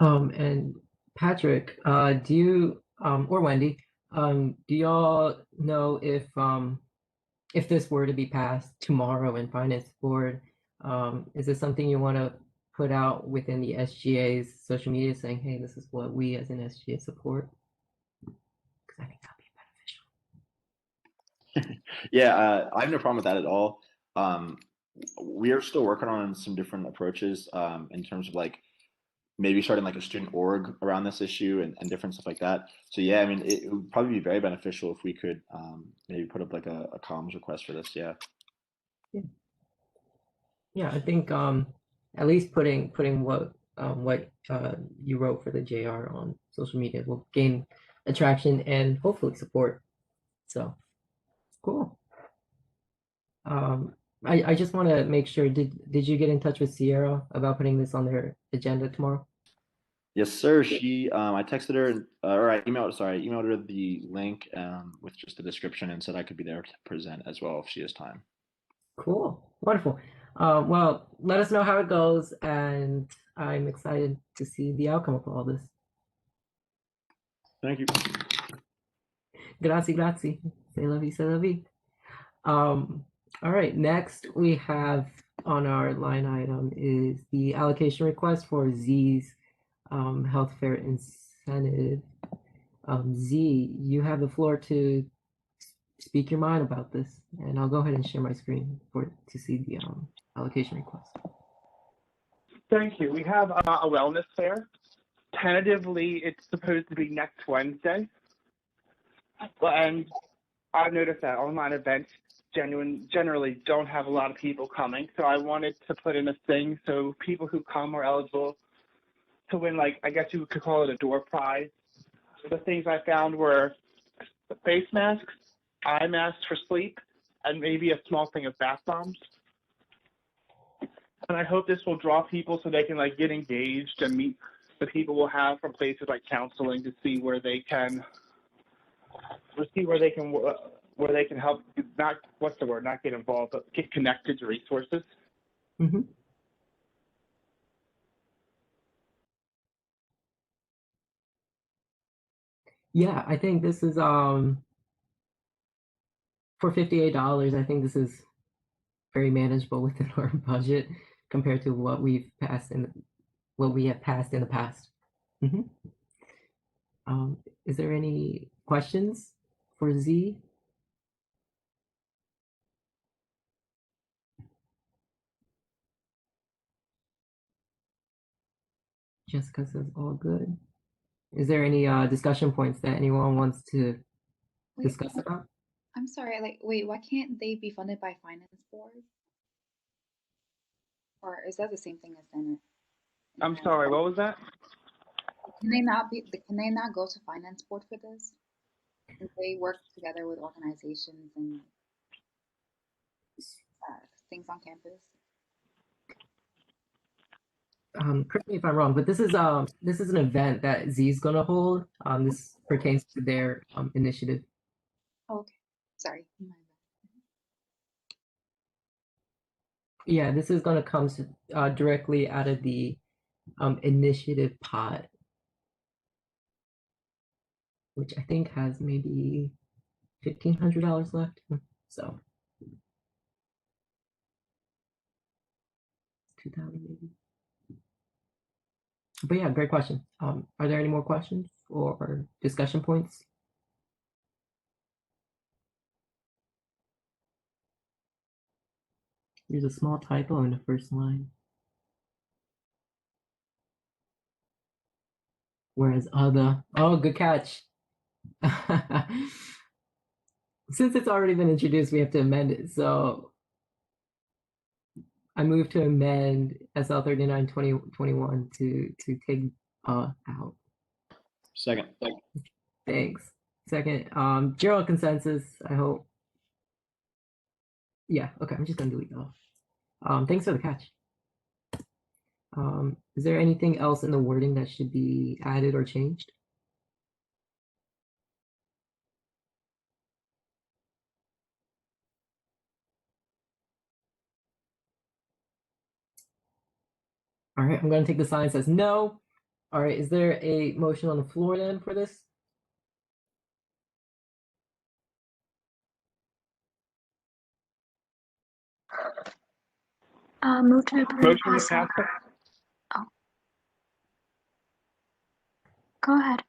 And Patrick, do you or Wendy, do y'all know if this were to be passed tomorrow in Finance Board, is this something you want to put out within the SGA's social media saying, hey, this is what we as an SGA support? Because I think that'd be beneficial. Yeah, I have no problem with that at all. We are still working on some different approaches in terms of like maybe starting like a student org around this issue and different stuff like that. So yeah, I mean, it would probably be very beneficial if we could maybe put up like a comms request for this. Yeah. Yeah, I think at least putting what you wrote for the JR on social media will gain attraction and hopefully support. So cool. I just want to make sure, did you get in touch with Sierra about putting this on their agenda tomorrow? Yes, sir. She I texted her or I emailed her the link with just the description and said I could be there to present as well if she has time. Cool. Wonderful. Well, let us know how it goes, and I'm excited to see the outcome of all this. Thank you. Grazie, grazie. C'est la vie, c'est la vie. All right, next we have on our line item is the allocation request for Z's health fair incentive. Z, you have the floor to speak your mind about this, and I'll go ahead and share my screen to see the allocation request. Thank you. We have a wellness fair. Tentatively, it's supposed to be next Wednesday. And I've noticed that online events generally don't have a lot of people coming. So I wanted to put in a thing so people who come are eligible to win, like, I guess you could call it a door prize. The things I found were face masks, eye masks for sleep, and maybe a small thing of bath bombs. And I hope this will draw people so they can like get engaged and meet the people we'll have from places like counseling to see where they can help, not get involved, but get connected to resources. Mm-hmm. Yeah, I think this is for $58. I think this is very manageable within our budget compared to what we have passed in the past. Mhm. Is there any questions for Z? Jessica says all good. Is there any discussion points that anyone wants to Wait, discuss about? I'm sorry, like, wait, why can't they be funded by finance board? Or is that the same thing as Senate? I'm sorry, what was that? Can they not go to finance board for this? Since they work together with organizations and things on campus? Correct me if I'm wrong, but this is an event that Z is gonna hold. This pertains to their initiative. Oh, okay, sorry. Yeah, this is gonna come directly out of the initiative pot, which I think has maybe $1,500 left. So 2,000 maybe. But yeah, great question. Are there any more questions or discussion points? There's a small typo in the first line. Whereas other, oh, good catch. Since it's already been introduced, we have to amend it. So I move to amend SL 39/2021 to take out. Second. Thanks. Second, general consensus, I hope. Yeah, okay, I'm just gonna delete that. Thanks for the catch. Is there anything else in the wording that should be added or changed? All right, I'm going to take the sign says no. All right, is there a motion on the floor then for this? Move to approve. Motion to pass. Oh, go ahead.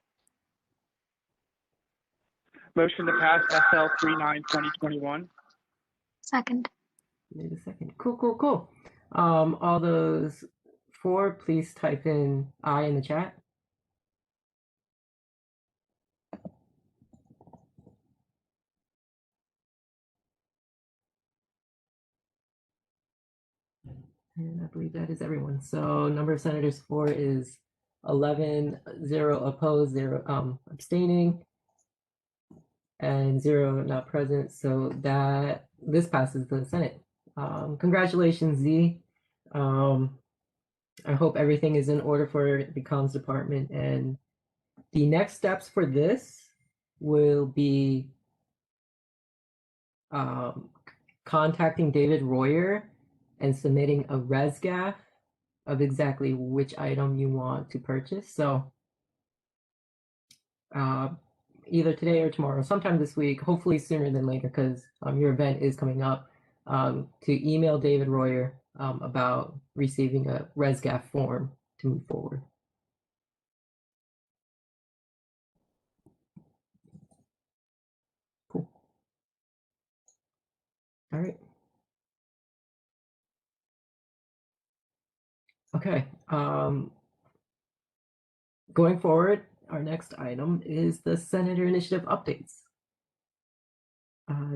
Motion to pass SL 39/2021. Second. Wait a second. Cool. All those for, please type in I in the chat. And I believe that is everyone. So number of senators for is 11, 0 opposed, 0 abstaining, and 0 not present. So that this passes the Senate. Congratulations, Z. I hope everything is in order for the comms department. And the next steps for this will be contacting David Royer and submitting a ResGaf of exactly which item you want to purchase. So either today or tomorrow, sometime this week, hopefully sooner than later, because your event is coming up, to email David Royer about receiving a ResGaf form to move forward. Cool. All right. Okay. Going forward, our next item is the Senator Initiative updates.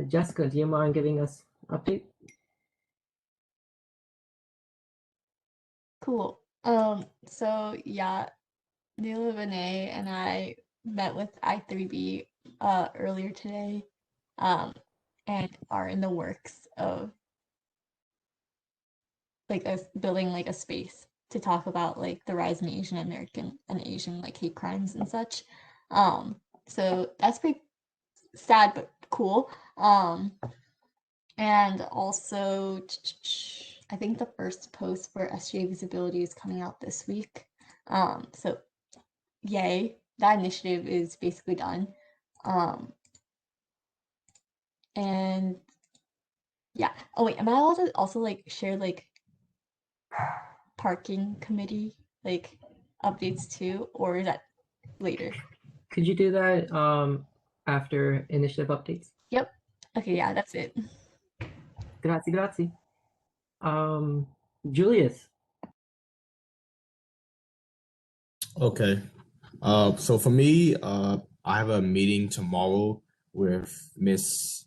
Jessica, do you mind giving us an update? Cool. So yeah, Neela, Renee, and I met with I3B earlier today, and are in the works of like building like a space to talk about like the rise in Asian American and Asian like hate crimes and such. So that's pretty sad but cool. And also I think the first post for SGA visibility is coming out this week. So yay. that initiative is basically done. And yeah. Oh wait, am I allowed to also like share like parking committee like updates too, or is that later? Could you do that after initiative updates? Yep. Okay, yeah, that's it. Grazie, grazie. Julius. Okay. So for me, I have a meeting tomorrow with Miss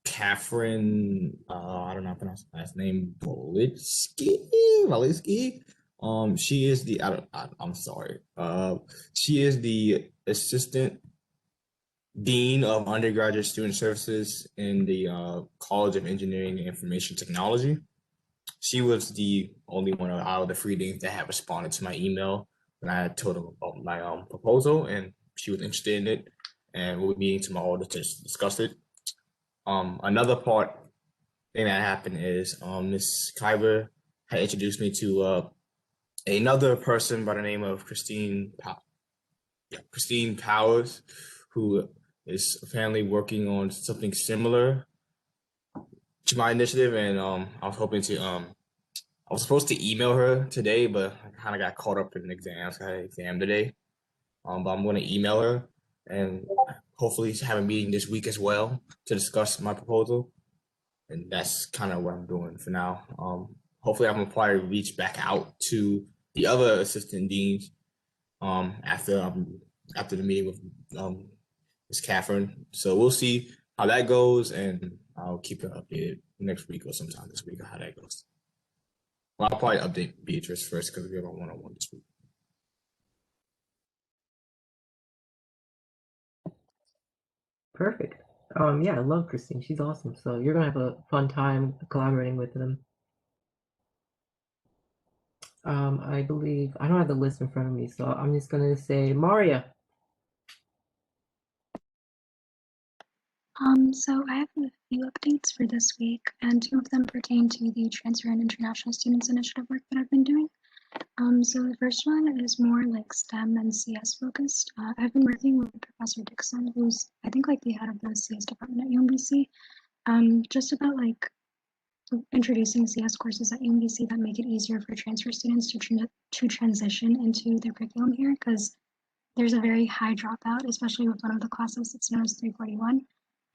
Catherine. I don't know how to pronounce her last name. Walitsky. She is the. I'm sorry. She is the assistant dean of undergraduate student services in the College of Engineering and Information Technology. She was the only one out of the three deans that had responded to my email when I had told them about my proposal, and she was interested in it. And we'll be meeting tomorrow to discuss it. Another thing that happened is Miss Kyber had introduced me to another person by the name of Christine Powers, who is apparently working on something similar to my initiative, and I was hoping to I was supposed to email her today, but I kind of got caught up in exams. I had an exam today, but I'm going to email her and hopefully have a meeting this week as well to discuss my proposal. And that's kind of what I'm doing for now. Hopefully, I'm gonna probably reach back out to the other assistant deans after the meeting with Ms. Catherine. So we'll see how that goes, and I'll keep you updated next week or sometime this week on how that goes. Well, I'll probably update Beatrice first because we have a one-on-one this week. Perfect. Yeah, I love Christine. She's awesome. So you're gonna have a fun time collaborating with them. I believe I don't have the list in front of me, so I'm just gonna say Maria. So I have a few updates for this week, and two of them pertain to the Transfer and International Students Initiative work that I've been doing. So the first one is more like STEM and CS focused. I've been working with Professor Dixon, who's I think like the head of the CS department at UMBC, just about like introducing CS courses at UMBC that make it easier for transfer students to transition into their curriculum here, because there's a very high dropout, especially with one of the classes that's known as 341,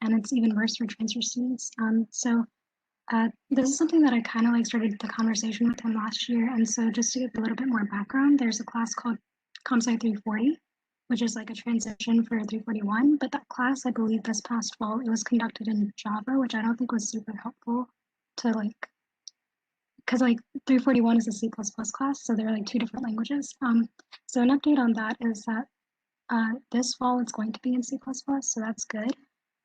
and it's even worse for transfer students. This is something that I kind of like started the conversation with him last year, and so just to give a little bit more background, there's a class called ComSci 340, which is like a transition for 341, but that class, I believe this past fall, it was conducted in Java, which I don't think was super helpful to like, because like 341 is a C++ class, so they're like two different languages. So an update on that is that this fall it's going to be in C++, so that's good.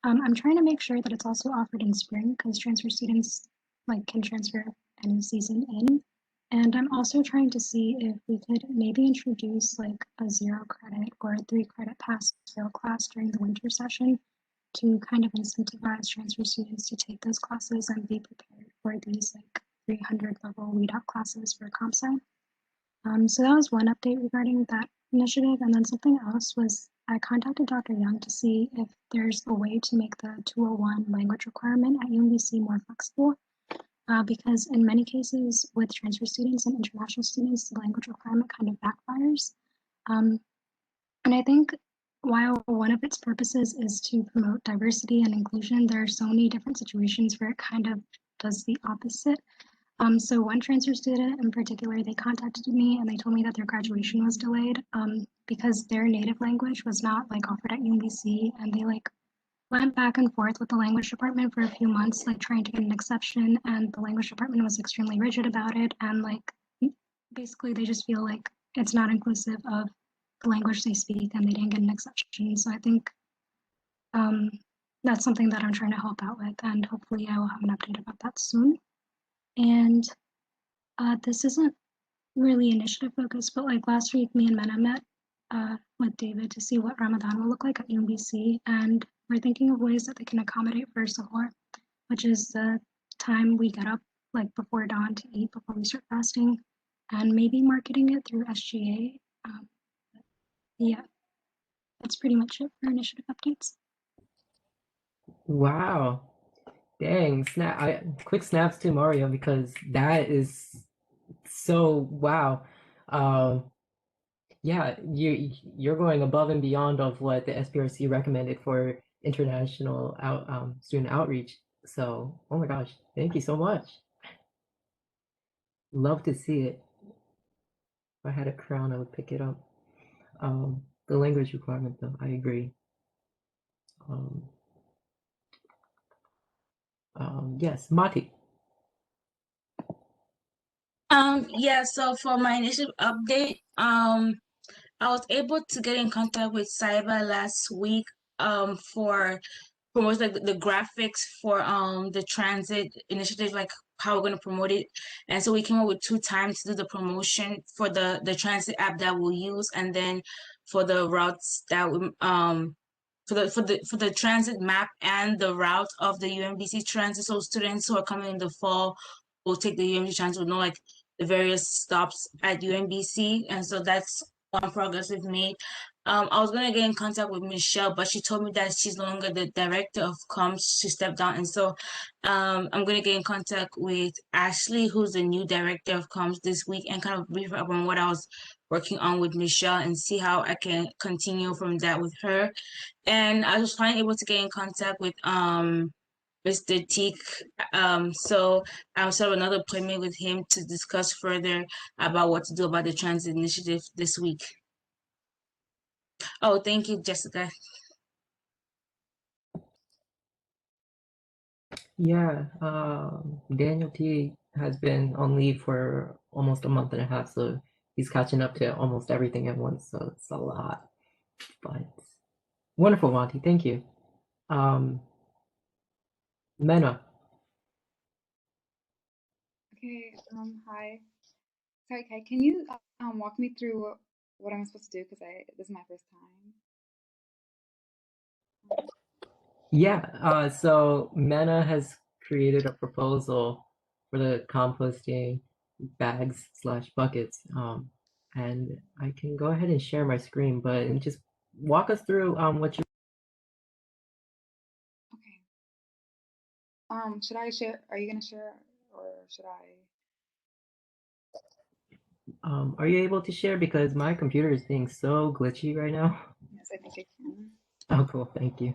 I'm trying to make sure that it's also offered in spring because transfer students like can transfer any season in. And I'm also trying to see if we could maybe introduce like a 0 credit or a 3 credit pass-fail class during the winter session to kind of incentivize transfer students to take those classes and be prepared for these like 300 level readout classes for ComSci. So that was one update regarding that initiative. And then something else was I contacted Dr. Young to see if there's a way to make the 201 language requirement at UMBC more flexible. Because in many cases with transfer students and international students, the language requirement kind of backfires. And I think while one of its purposes is to promote diversity and inclusion, there are so many different situations where it kind of does the opposite. So one transfer student in particular, they contacted me and they told me that their graduation was delayed because their native language was not like offered at UMBC, and they like went back and forth with the language department for a few months, like trying to get an exception, and the language department was extremely rigid about it, and like basically they just feel like it's not inclusive of the language they speak, and they didn't get an exception. So I think that's something that I'm trying to help out with, and hopefully I will have an update about that soon. And this isn't really initiative focused, but like last week, me and Mena met with David to see what Ramadan will look like at UMBC, and we're thinking of ways that they can accommodate for Sahur, which is the time we get up like before dawn to eat before we start fasting, and maybe marketing it through SGA. Yeah. that's pretty much it for initiative updates. Wow. Dang, quick snaps to Mario because that is so wow. Yeah, you're going above and beyond of what the SPRC recommended for international student outreach. So, oh my gosh, thank you so much. Love to see it. If I had a crown, I would pick it up. The language requirement, though, I agree. Yes, Mati. Yeah, so for my initial update, I was able to get in contact with Cyber last week for promote like the graphics for the transit initiative, like how we're going to promote it. And so we came up with 2 times to do the promotion for the transit app that we'll use, and then for the routes that we for the transit map and the route of the UMBC transit. So students who are coming in the fall will take the UMBC transit, will know like the various stops at UMBC, and so that's one progress we've made. I was gonna get in contact with Michelle, but she told me that she's no longer the director of comms. She stepped down, and so I'm gonna get in contact with Ashley, who's the new director of comms this week, and kind of brief her up on what I was working on with Michelle and see how I can continue from that with her. And I was finally able to get in contact with Mr. Teak. So I set up another appointment with him to discuss further about what to do about the transit initiative this week. Oh, thank you, Jessica. Yeah, Daniel T has been on leave for almost a month and a half, so he's catching up to almost everything at once, so it's a lot. But wonderful, Monty, thank you. Mena. Okay, hi. Sorry, Kai, can you walk me through what I'm supposed to do? Because this is my first time. Yeah, so Mena has created a proposal for the composting bags / buckets. And I can go ahead and share my screen, but just walk us through what you. Okay. Should I share? Are you gonna share, or should I? Are you able to share? Because my computer is being so glitchy right now. Yes, I think I can. Oh, cool. Thank you.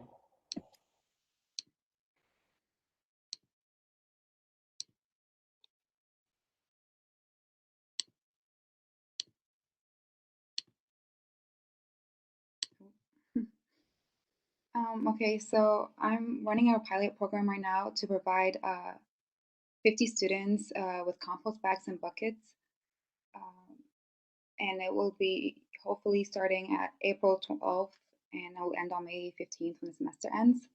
Okay, so I'm running a pilot program right now to provide 50 students with compost bags and buckets. And it will be hopefully starting at April 12th and it will end on May 15th when the semester ends.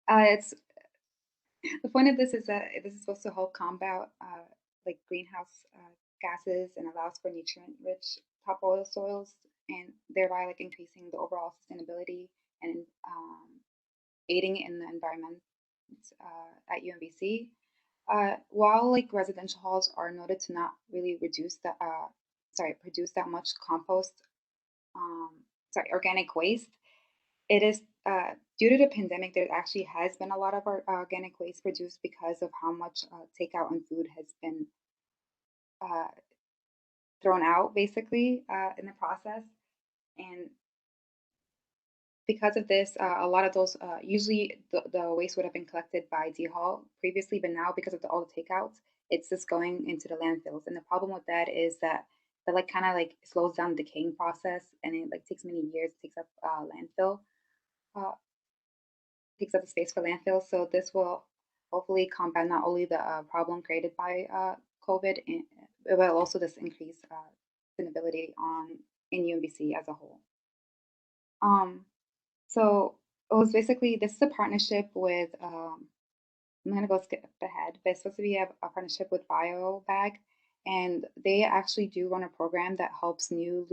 It's the point of this is that this is supposed to help combat like greenhouse gases and allows for nutrient-rich topsoil soils and thereby like increasing the overall sustainability and aiding in the environment at UMBC. While like residential halls are noted to not really produce that much organic waste, it is due to the pandemic. There actually has been a lot of organic waste produced because of how much takeout and food has been uh, thrown out, basically, in the process. And because of this, a lot of those usually the waste would have been collected by D Hall previously, but now because of all the takeouts, it's just going into the landfills. And the problem with that is that like kind of like slows down the decaying process, and it like takes many years. It takes up landfill, uh, takes up the space for landfill. So this will hopefully combat not only the problem created by COVID, but also this increase sustainability in UMBC as a whole. So it was basically this is a partnership with I'm gonna go skip ahead, but it's supposed to be a partnership with BioBag, and they actually do run a program that helps new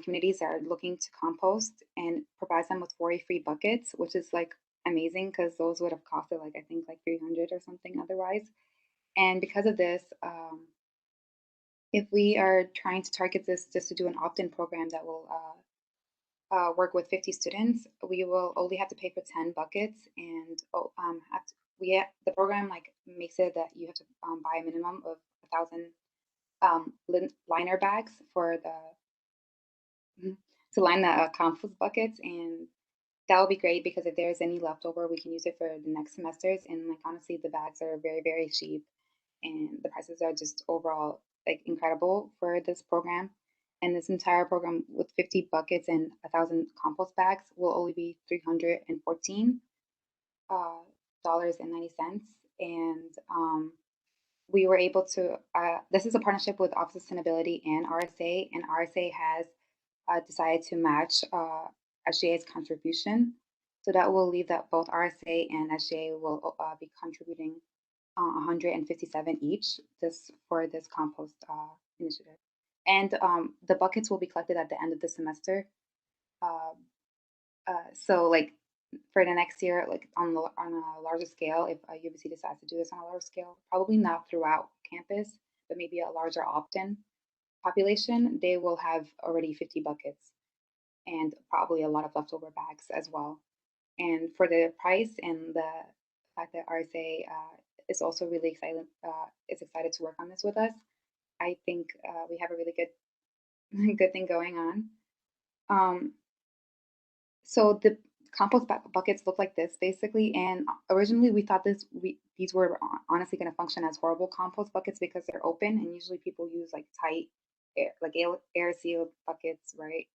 communities that are looking to compost and provides them with worry-free buckets, which is like amazing because those would have costed like I think like 300 or something otherwise. And because of this, if we are trying to target this just to do an opt-in program that will work with 50 students, we will only have to pay for 10 buckets, and the program like makes it that you have to buy a minimum of 1,000 liner bags for to line the compost buckets, and that would be great because if there's any leftover, we can use it for the next semesters. And like honestly, the bags are very, very cheap, and the prices are just overall like incredible for this program. And this entire program with 50 buckets and 1,000 compost bags will only be $314 $90. And we were able to. This is a partnership with Office of Sustainability and RSA, and RSA has decided to match SGA's contribution. So that will leave that both RSA and SGA will be contributing 157 each for this compost initiative. And the buckets will be collected at the end of the semester. So like for the next year, like on a larger scale, if UBC decides to do this on a larger scale, probably not throughout campus, but maybe a larger opt-in population, they will have already 50 buckets and probably a lot of leftover bags as well. And for the price and the fact that RSA is also really excited to work on this with us, I think we have a really good thing going on. So the compost buckets look like this basically, and originally we thought these were honestly going to function as horrible compost buckets because they're open, and usually people use like tight air sealed buckets, right?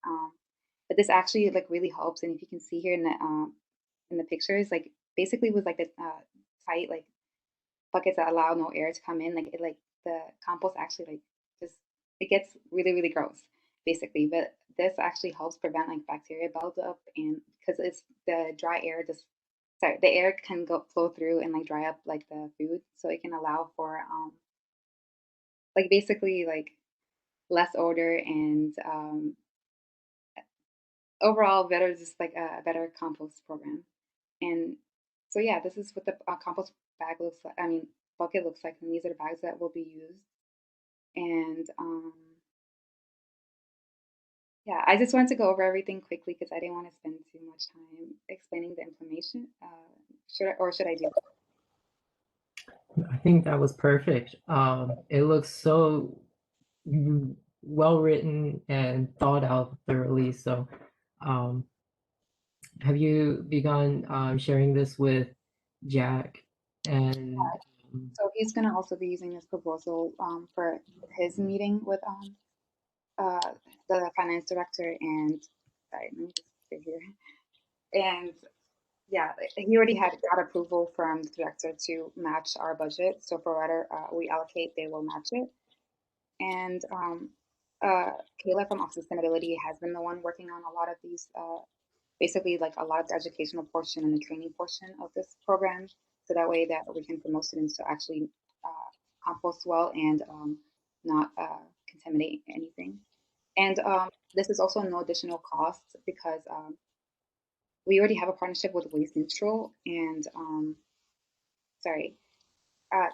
But this actually like really helps, and if you can see here in the pictures, like basically with like the tight like buckets that allow no air to come in, like the compost actually like just it gets really, really gross basically. But this actually helps prevent like bacteria buildup, and because it's the dry air the air can flow through and like dry up like the food, so it can allow for like basically like less odor and overall better, just like a better compost program. And so yeah, this is what the compost bag looks like. I mean, bucket looks like, and these are the bags that will be used. And yeah, I just wanted to go over everything quickly because I didn't want to spend too much time explaining the implementation. Should I do that? I think that was perfect. It looks so well written and thought out thoroughly. So, have you begun sharing this with Jack? And so he's going to also be using this proposal for his meeting with the finance director. And sorry, let me just sit here. And yeah, he already got approval from the director to match our budget. So for whatever we allocate, they will match it. And Kayla from Office of Sustainability has been the one working on a lot of these, basically like a lot of the educational portion and the training portion of this program. So that way that we can promote students to actually compost well and not contaminate anything. And this is also no additional cost because we already have a partnership with Waste Neutral, and sorry.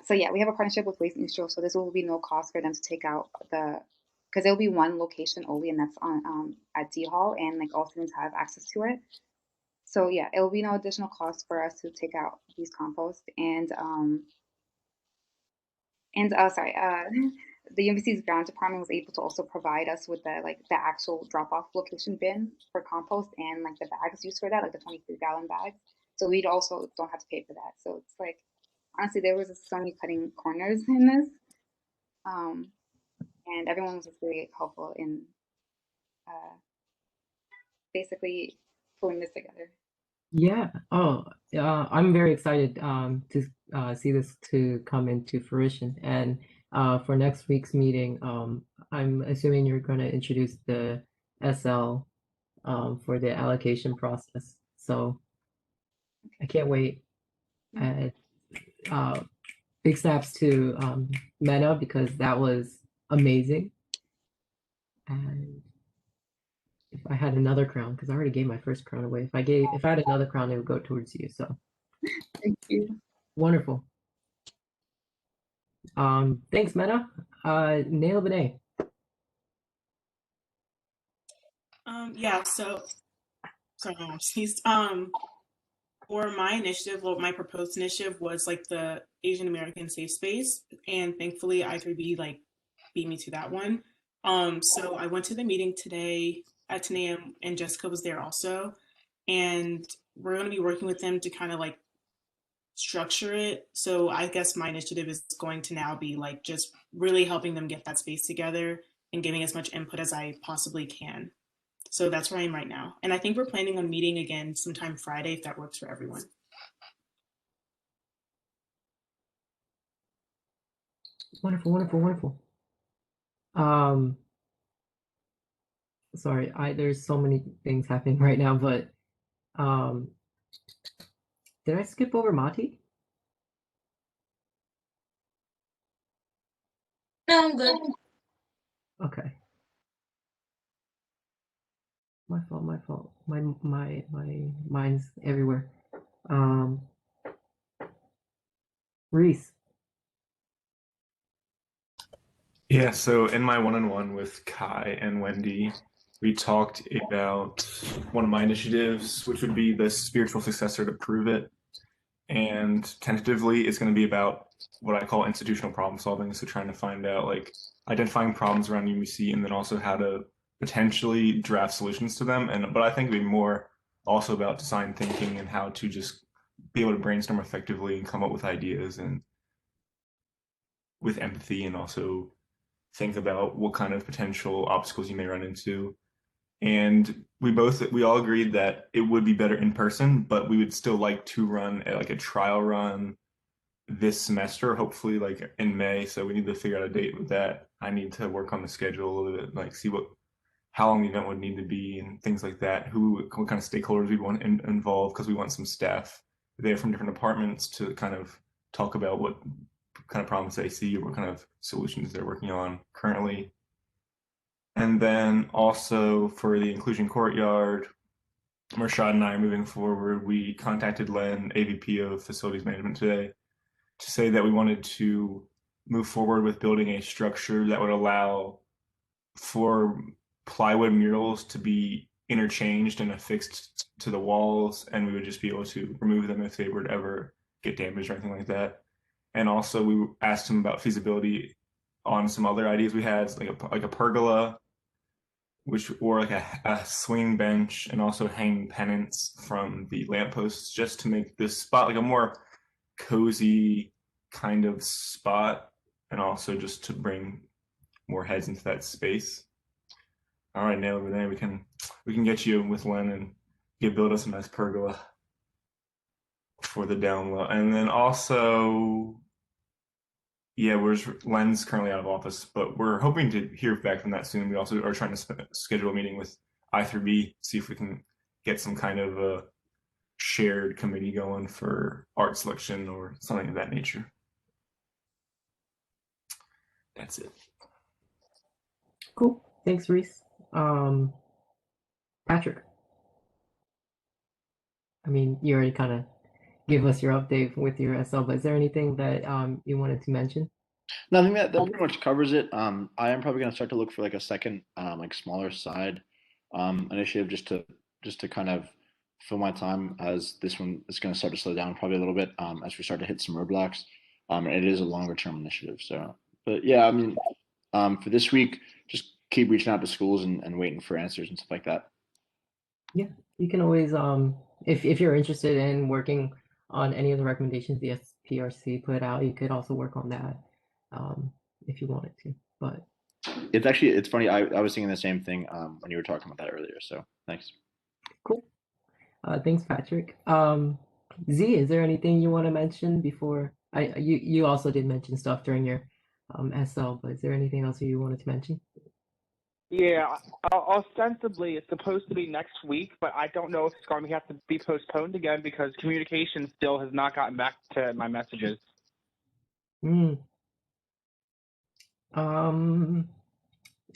So yeah, we have a partnership with Waste Neutral, so this will be no cost for them to take out because there'll be one location only, and that's on at D Hall, and like all students have access to it. So yeah, it will be no additional cost for us to take out these compost, and sorry, the UMBC's ground department was able to also provide us with the actual drop-off location bin for compost and like the bags used for that, like the 23-gallon bags. So we also don't have to pay for that. So it's like honestly, there was so many cutting corners in this, and everyone was just really helpful in basically pulling this together. yeah, I'm very excited to see this to come into fruition. And for next week's meeting, I'm assuming you're going to introduce the SL for the allocation process. So I can't wait. And big snaps to Meta because that was amazing. And if I had another crown, because I already gave my first crown away. If I had another crown, it would go towards you. So thank you. Wonderful. Thanks, Meta. Nail Benet. Yeah, so sorry, for my initiative, well, my proposed initiative was like the Asian American Safe Space, and thankfully I3B like beat me to that one. So I went to the meeting today at 10 a.m. and Jessica was there also, and we're going to be working with them to kind of like structure it. So I guess my initiative is going to now be like just really helping them get that space together and giving as much input as I possibly can. So that's where I am right now. And I think we're planning on meeting again sometime Friday if that works for everyone. Wonderful, wonderful, wonderful. Sorry, there's so many things happening right now, but did I skip over Mati? No, I'm good. Okay. My fault, my fault. My mind's everywhere. Reese. Yeah, so in my one-on-one with Kai and Wendy, we talked about one of my initiatives, which would be the spiritual successor to Prove It. And tentatively, it's going to be about what I call institutional problem solving. So trying to find out, like, identifying problems around UBC and then also how to potentially draft solutions to them. But I think it'd be more also about design thinking and how to just be able to brainstorm effectively and come up with ideas and with empathy, and also think about what kind of potential obstacles you may run into. And we all agreed that it would be better in person, but we would still like to run like a trial run this semester, hopefully like in May. So we need to figure out a date with that. I need to work on the schedule a little bit, like see how long the event would need to be and things like that. What kind of stakeholders we'd want involved, because we want some staff there from different departments to kind of talk about what kind of problems they see or what kind of solutions they're working on currently. And then also for the inclusion courtyard, Marshad and I are moving forward. We contacted Len, AVP of Facilities Management today, to say that we wanted to move forward with building a structure that would allow for plywood murals to be interchanged and affixed to the walls, and we would just be able to remove them if they were to ever get damaged or anything like that. And also we asked him about feasibility on some other ideas we had, like a pergola, or like a swing bench, and also hanging pennants from the lampposts, just to make this spot like a more cozy kind of spot, and also just to bring more heads into that space. All right, Nail over there, we can get you with Len and build us a nice pergola for the down low. And then also, yeah, Len's currently out of office, but we're hoping to hear back from that soon. We also are trying to schedule a meeting with I3B, see if we can get some kind of a shared committee going for art selection or something of that nature. That's it. Cool. Thanks, Reese. Patrick. I mean, you already kind of give us your update with your SL, but is there anything that you wanted to mention? No, I think that pretty much covers it. I am probably going to start to look for like a second, like smaller side initiative, just to kind of fill my time, as this one is going to start to slow down probably a little bit as we start to hit some roadblocks. And it is a longer term initiative. So, but yeah, I mean, for this week, just keep reaching out to schools and waiting for answers and stuff like that. Yeah, you can always if you're interested in working on any of the recommendations the SPRC put out, you could also work on that if you wanted to. But it's funny. I was thinking the same thing when you were talking about that earlier. So thanks. Cool. Thanks, Patrick. Z, is there anything you want to mention before you also did mention stuff during your SL, but is there anything else you wanted to mention? Yeah, ostensibly it's supposed to be next week, but I don't know if it's going to have to be postponed again because communication still has not gotten back to my messages.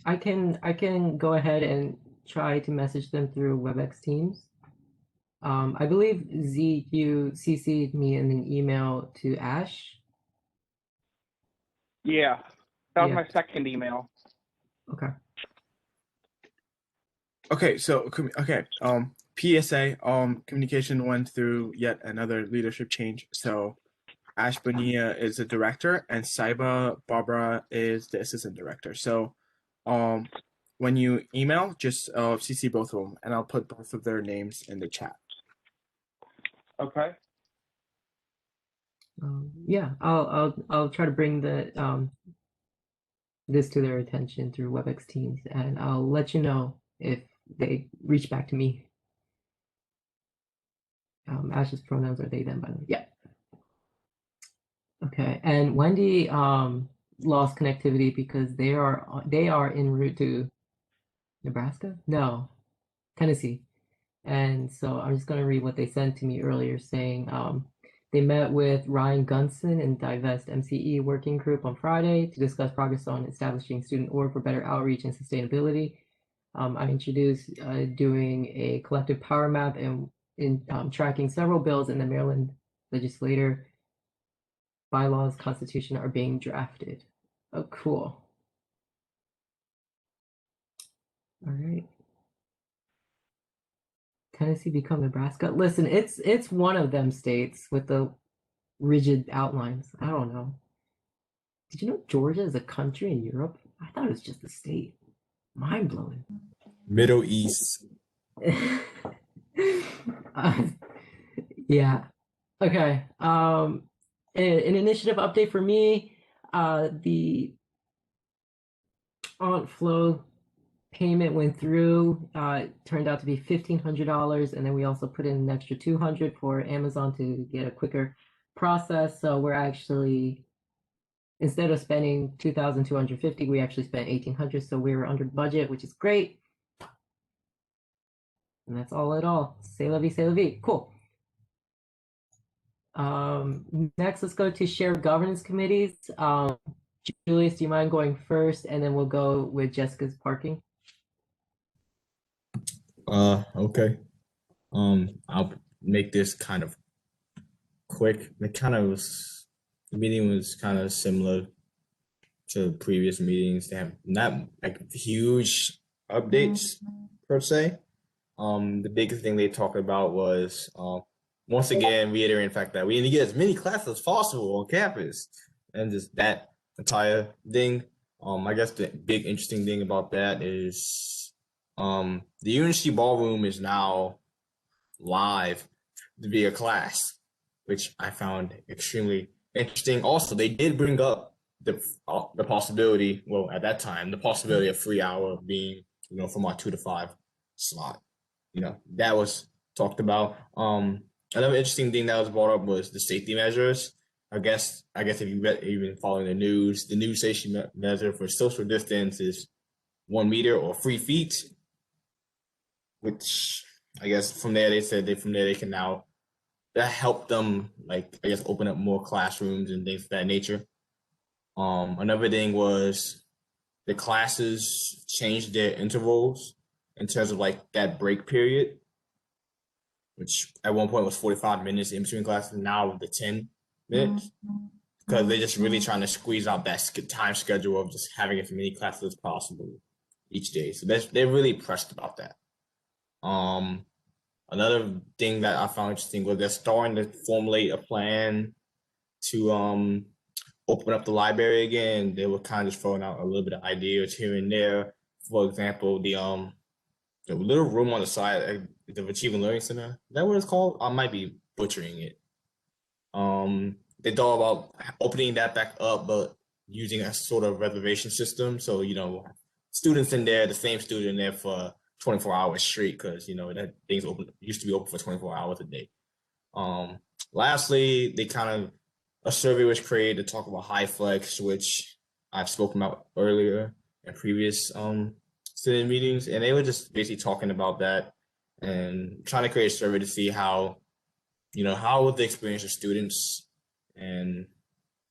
I can go ahead and try to message them through WebEx Teams. I believe Z, you CC'd me in an email to Ash. Yeah. That was Yeah. my second email. Okay. Okay, so PSA communication went through yet another leadership change. So Ash Bonilla is the director and Saiba Barbara is the assistant director. So when you email, just CC both of them and I'll put both of their names in the chat. Okay. Yeah, I'll try to bring the this to their attention through WebEx Teams, and I'll let you know if they reach back to me. Ash's pronouns are they, them, by the way. Yeah. Okay, and Wendy lost connectivity because they are en route to Nebraska? No, Tennessee. And so I'm just going to read what they sent to me earlier, saying they met with Ryan Gunson and Divest MCE working group on Friday to discuss progress on establishing student org for better outreach and sustainability. I introduced doing a collective power map and in tracking several bills in the Maryland legislature. Bylaws, constitution are being drafted. Oh, cool. All right. Tennessee become Nebraska. Listen, it's one of them states with the rigid outlines. I don't know. Did you know Georgia is a country in Europe? I thought it was just a state. Mind blowing. Middle East. Yeah. Okay. An initiative update for me. The Aunt Flo payment went through. It turned out to be $1,500, and then we also put in an extra $200 for Amazon to get a quicker process. So we're actually, instead of spending $2,250, we actually spent $1,800. So we were under budget, which is great. And that's all at all. C'est la vie, c'est la vie. Cool. Next, let's go to shared governance committees. Julius, do you mind going first? And then we'll go with Jessica's parking. Okay. I'll make this kind of quick. The meeting was kind of similar to previous meetings. They have not like huge updates per se. The biggest thing they talked about was once again reiterating the fact that we need to get as many classes as possible on campus, and just that entire thing. I guess the big interesting thing about that is the University Ballroom is now live via class, which I found extremely interesting. Also, they did bring up the possibility, well, at that time, the possibility of free hour being, from our 2 to 5 slot. That was talked about. Another interesting thing that was brought up was the safety measures. I guess if you've been following the news safety measure for social distance is 1 meter or 3 feet, which I guess from there they can now that help them open up more classrooms and things of that nature. Another thing was the classes changed their intervals in terms of that break period, which at one point was 45 minutes in between classes, now the 10 minutes, because they're just really trying to squeeze out that time schedule of just having as many classes as possible each day. So they're really pressed about that. Another thing that I found interesting was they're starting to formulate a plan to open up the library again. They were kind of just throwing out a little bit of ideas here and there. For example, the little room on the side, the Achieving Learning Center. Is that what it's called? I might be butchering it. They thought about opening that back up, but using a sort of reservation system. So, students in there, the same student in there for 24 hours straight, because, that thing's used to be open for 24 hours a day. Lastly, a survey was created to talk about high flex, which I've spoken about earlier in previous student meetings, and they were just basically talking about that and trying to create a survey to see how would the experience of students, and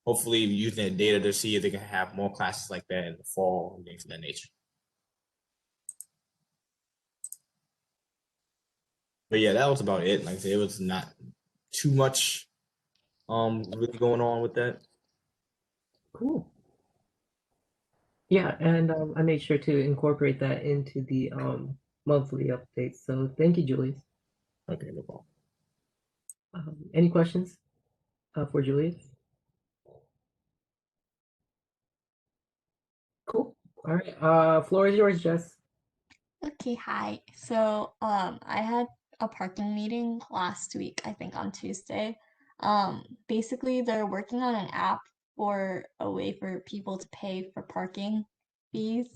hopefully using that data to see if they can have more classes like that in the fall and things of that nature. But yeah, that was about it. Like I said, it was not too much really going on with that. Cool. Yeah, and I made sure to incorporate that into the monthly updates. So thank you, Julius. Okay, no problem. Any questions for Julius? Cool. All right. Floor is yours, Jess. Okay, hi. So, I had a parking meeting last week, I think on Tuesday. Basically they're working on an app for a way for people to pay for parking fees,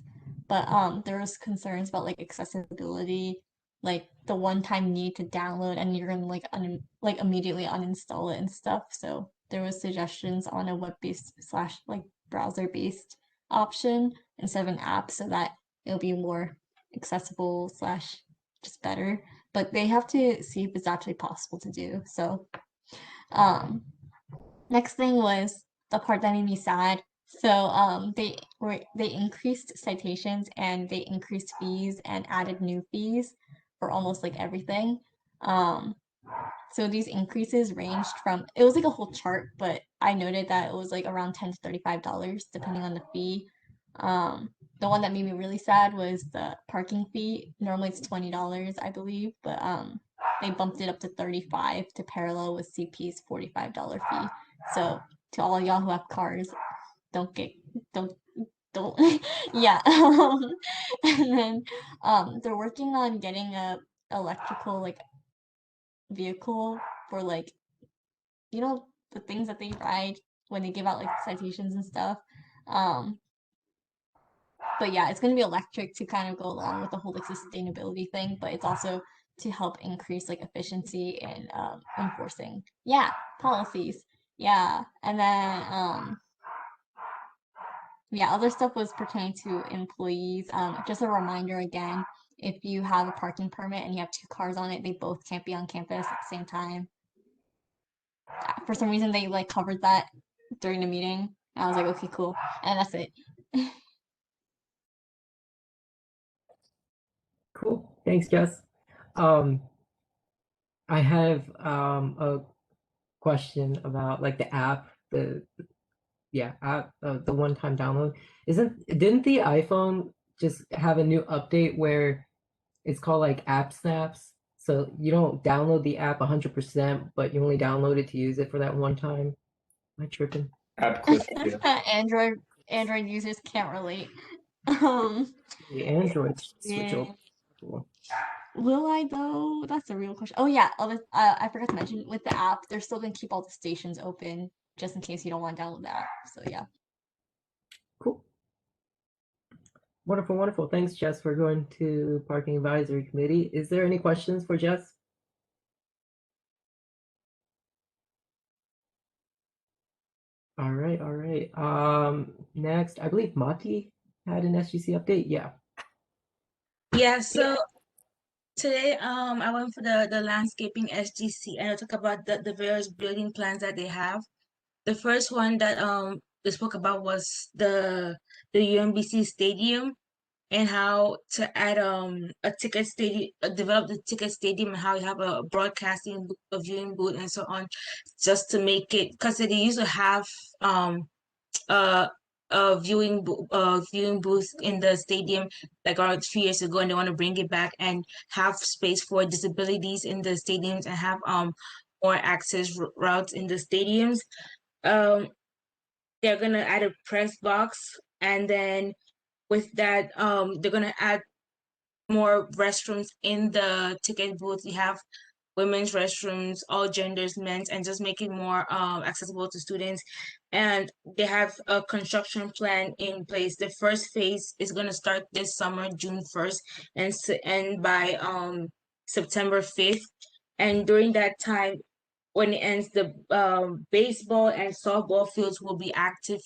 but there was concerns about like accessibility, like the one-time need to download and you're gonna like immediately uninstall it and stuff. So there was suggestions on a web-based slash like browser-based option instead of an app so that it'll be more accessible slash just better, but they have to see if it's actually possible to do. So, next thing was the part that made me sad. So, they increased citations and they increased fees and added new fees for almost like everything. Um, so these increases ranged from, it was like a whole chart, but I noted that it was like around $10 to $35 depending on the fee. The one that made me really sad was the parking fee. Normally it's $20, I believe, but they bumped it up to 35 to parallel with CP's $45 fee. So to all y'all who have cars, don't get don't don't yeah. And then they're working on getting a electrical like vehicle for like the things that they ride when they give out like citations and stuff. Um, but yeah, it's gonna be electric to kind of go along with the whole like sustainability thing, but it's also to help increase like efficiency and enforcing policies. Yeah, and then yeah, other stuff was pertaining to employees. Just a reminder again, if you have a parking permit and you have two cars on it, they both can't be on campus at the same time. For some reason, they like covered that during the meeting. I was like, okay, cool, and that's it. Cool. Thanks, Jess. I have a question about like the app, the one-time download. Didn't the iPhone just have a new update where it's called like App Snaps? So you don't download the app 100%, but you only download it to use it for that one time. Am I tripping? App clip, yeah. Android users can't relate. The Android switch Yeah. over. Cool. Will I though? That's a real question. Oh yeah, I forgot to mention with the app, they're still gonna keep all the stations open just in case you don't want to download the app. So yeah. Cool. Wonderful, wonderful. Thanks, Jess, for going to Parking Advisory Committee. Is there any questions for Jess? All right, all right. Next, I believe Mati had an SGC update. Yeah. Yeah, so today I went for the landscaping SGC and I talk about the various building plans that they have. The first one that they spoke about was the UMBC stadium and how to add a ticket stadium, develop the ticket stadium and how you have a broadcasting a viewing booth and so on, just to make it, because they used to have uh viewing booth in the stadium like around 3 years ago, and they want to bring it back and have space for disabilities in the stadiums and have more access routes in the stadiums. They're gonna add a press box, and then with that they're gonna add more restrooms in the ticket booth. You have women's restrooms, all genders, men's, and just make it more accessible to students. And they have a construction plan in place. The first phase is going to start this summer, June 1st, and end by September 5th. And during that time, when it ends, the baseball and softball fields will be active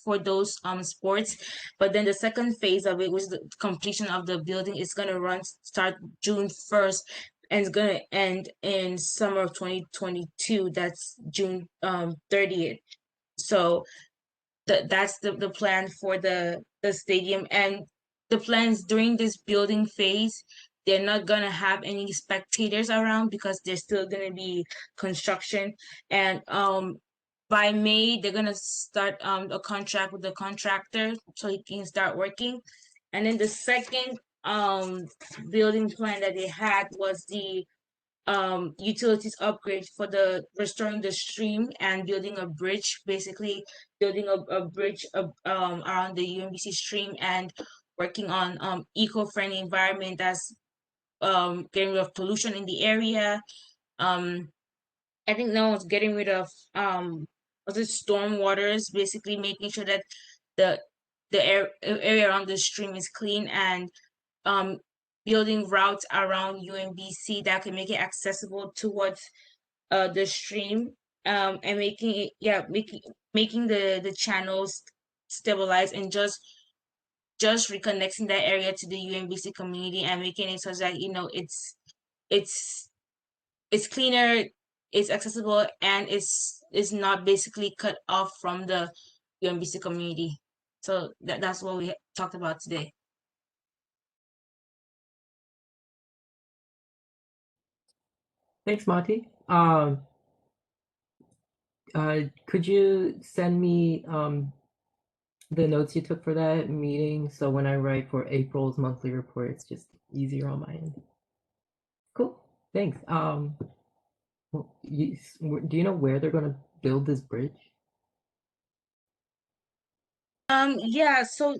for those sports. But then the second phase of it, which is the completion of the building, is gonna start June 1st and it's gonna end in summer of 2022. That's June 30th. So that's the plan for the stadium, and the plans during this building phase, they're not gonna have any spectators around because there's still gonna be construction. And by May they're gonna start a contract with the contractor so he can start working. And then the second building plan that they had was the utilities upgrade for the restoring the stream and building a bridge, basically building a bridge around the UMBC stream and working on eco-friendly environment that's getting rid of pollution in the area. I think no one's getting rid of was it storm waters, basically making sure that the area around the stream is clean and um building routes around UMBC that can make it accessible towards the stream and making it making the channels stabilized and just reconnecting that area to the UMBC community and making it so that it's it's cleaner, it's accessible, and it's not basically cut off from the UMBC community. So that's what we talked about today. Thanks, Monty. Could you send me the notes you took for that meeting so when I write for April's monthly report, it's just easier on my end? Cool. Thanks. Do you know where they're gonna build this bridge? Yeah, so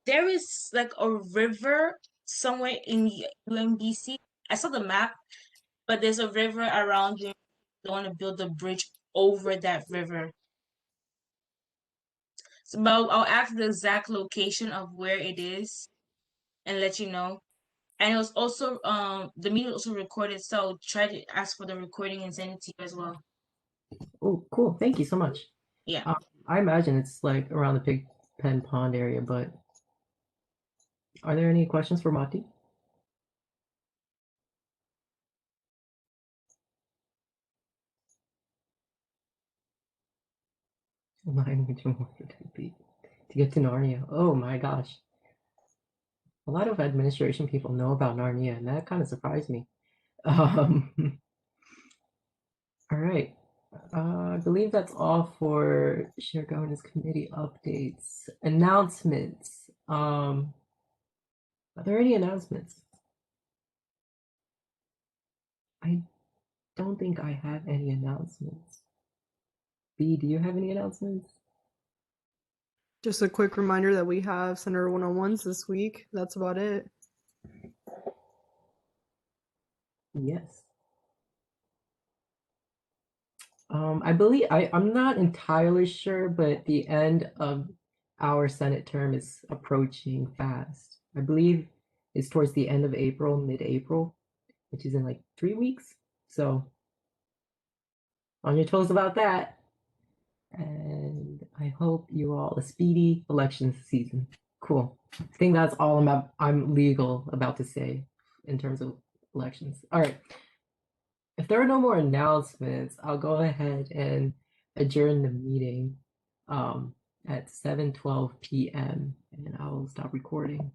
there is like a river somewhere in UMBC. I saw the map, but there's a river around you. They want to build a bridge over that river. So, but I'll ask the exact location of where it is and let you know. And it was also the meeting was also recorded, so try to ask for the recording and send it to you as well. Oh, cool. Thank you so much. Yeah. I imagine it's like around the Pig Pen Pond area, but are there any questions for Mati? Language more to get to Narnia. Oh my gosh. A lot of administration people know about Narnia, and that kind of surprised me. All right. I believe that's all for Shared Governance Committee updates. Announcements. Are there any announcements? I don't think I have any announcements. B, do you have any announcements? Just a quick reminder that we have Senator 101s this week. That's about it. Yes. I believe I'm not entirely sure, but the end of our Senate term is approaching fast. I believe it's towards the end of April, mid-April, which is in like 3 weeks. So on your toes about that. And I hope you all a speedy election season. Cool. I think that's all I'm legal about to say in terms of elections. All right. If there are no more announcements, I'll go ahead and adjourn the meeting at 7:12 p.m. and I will stop recording.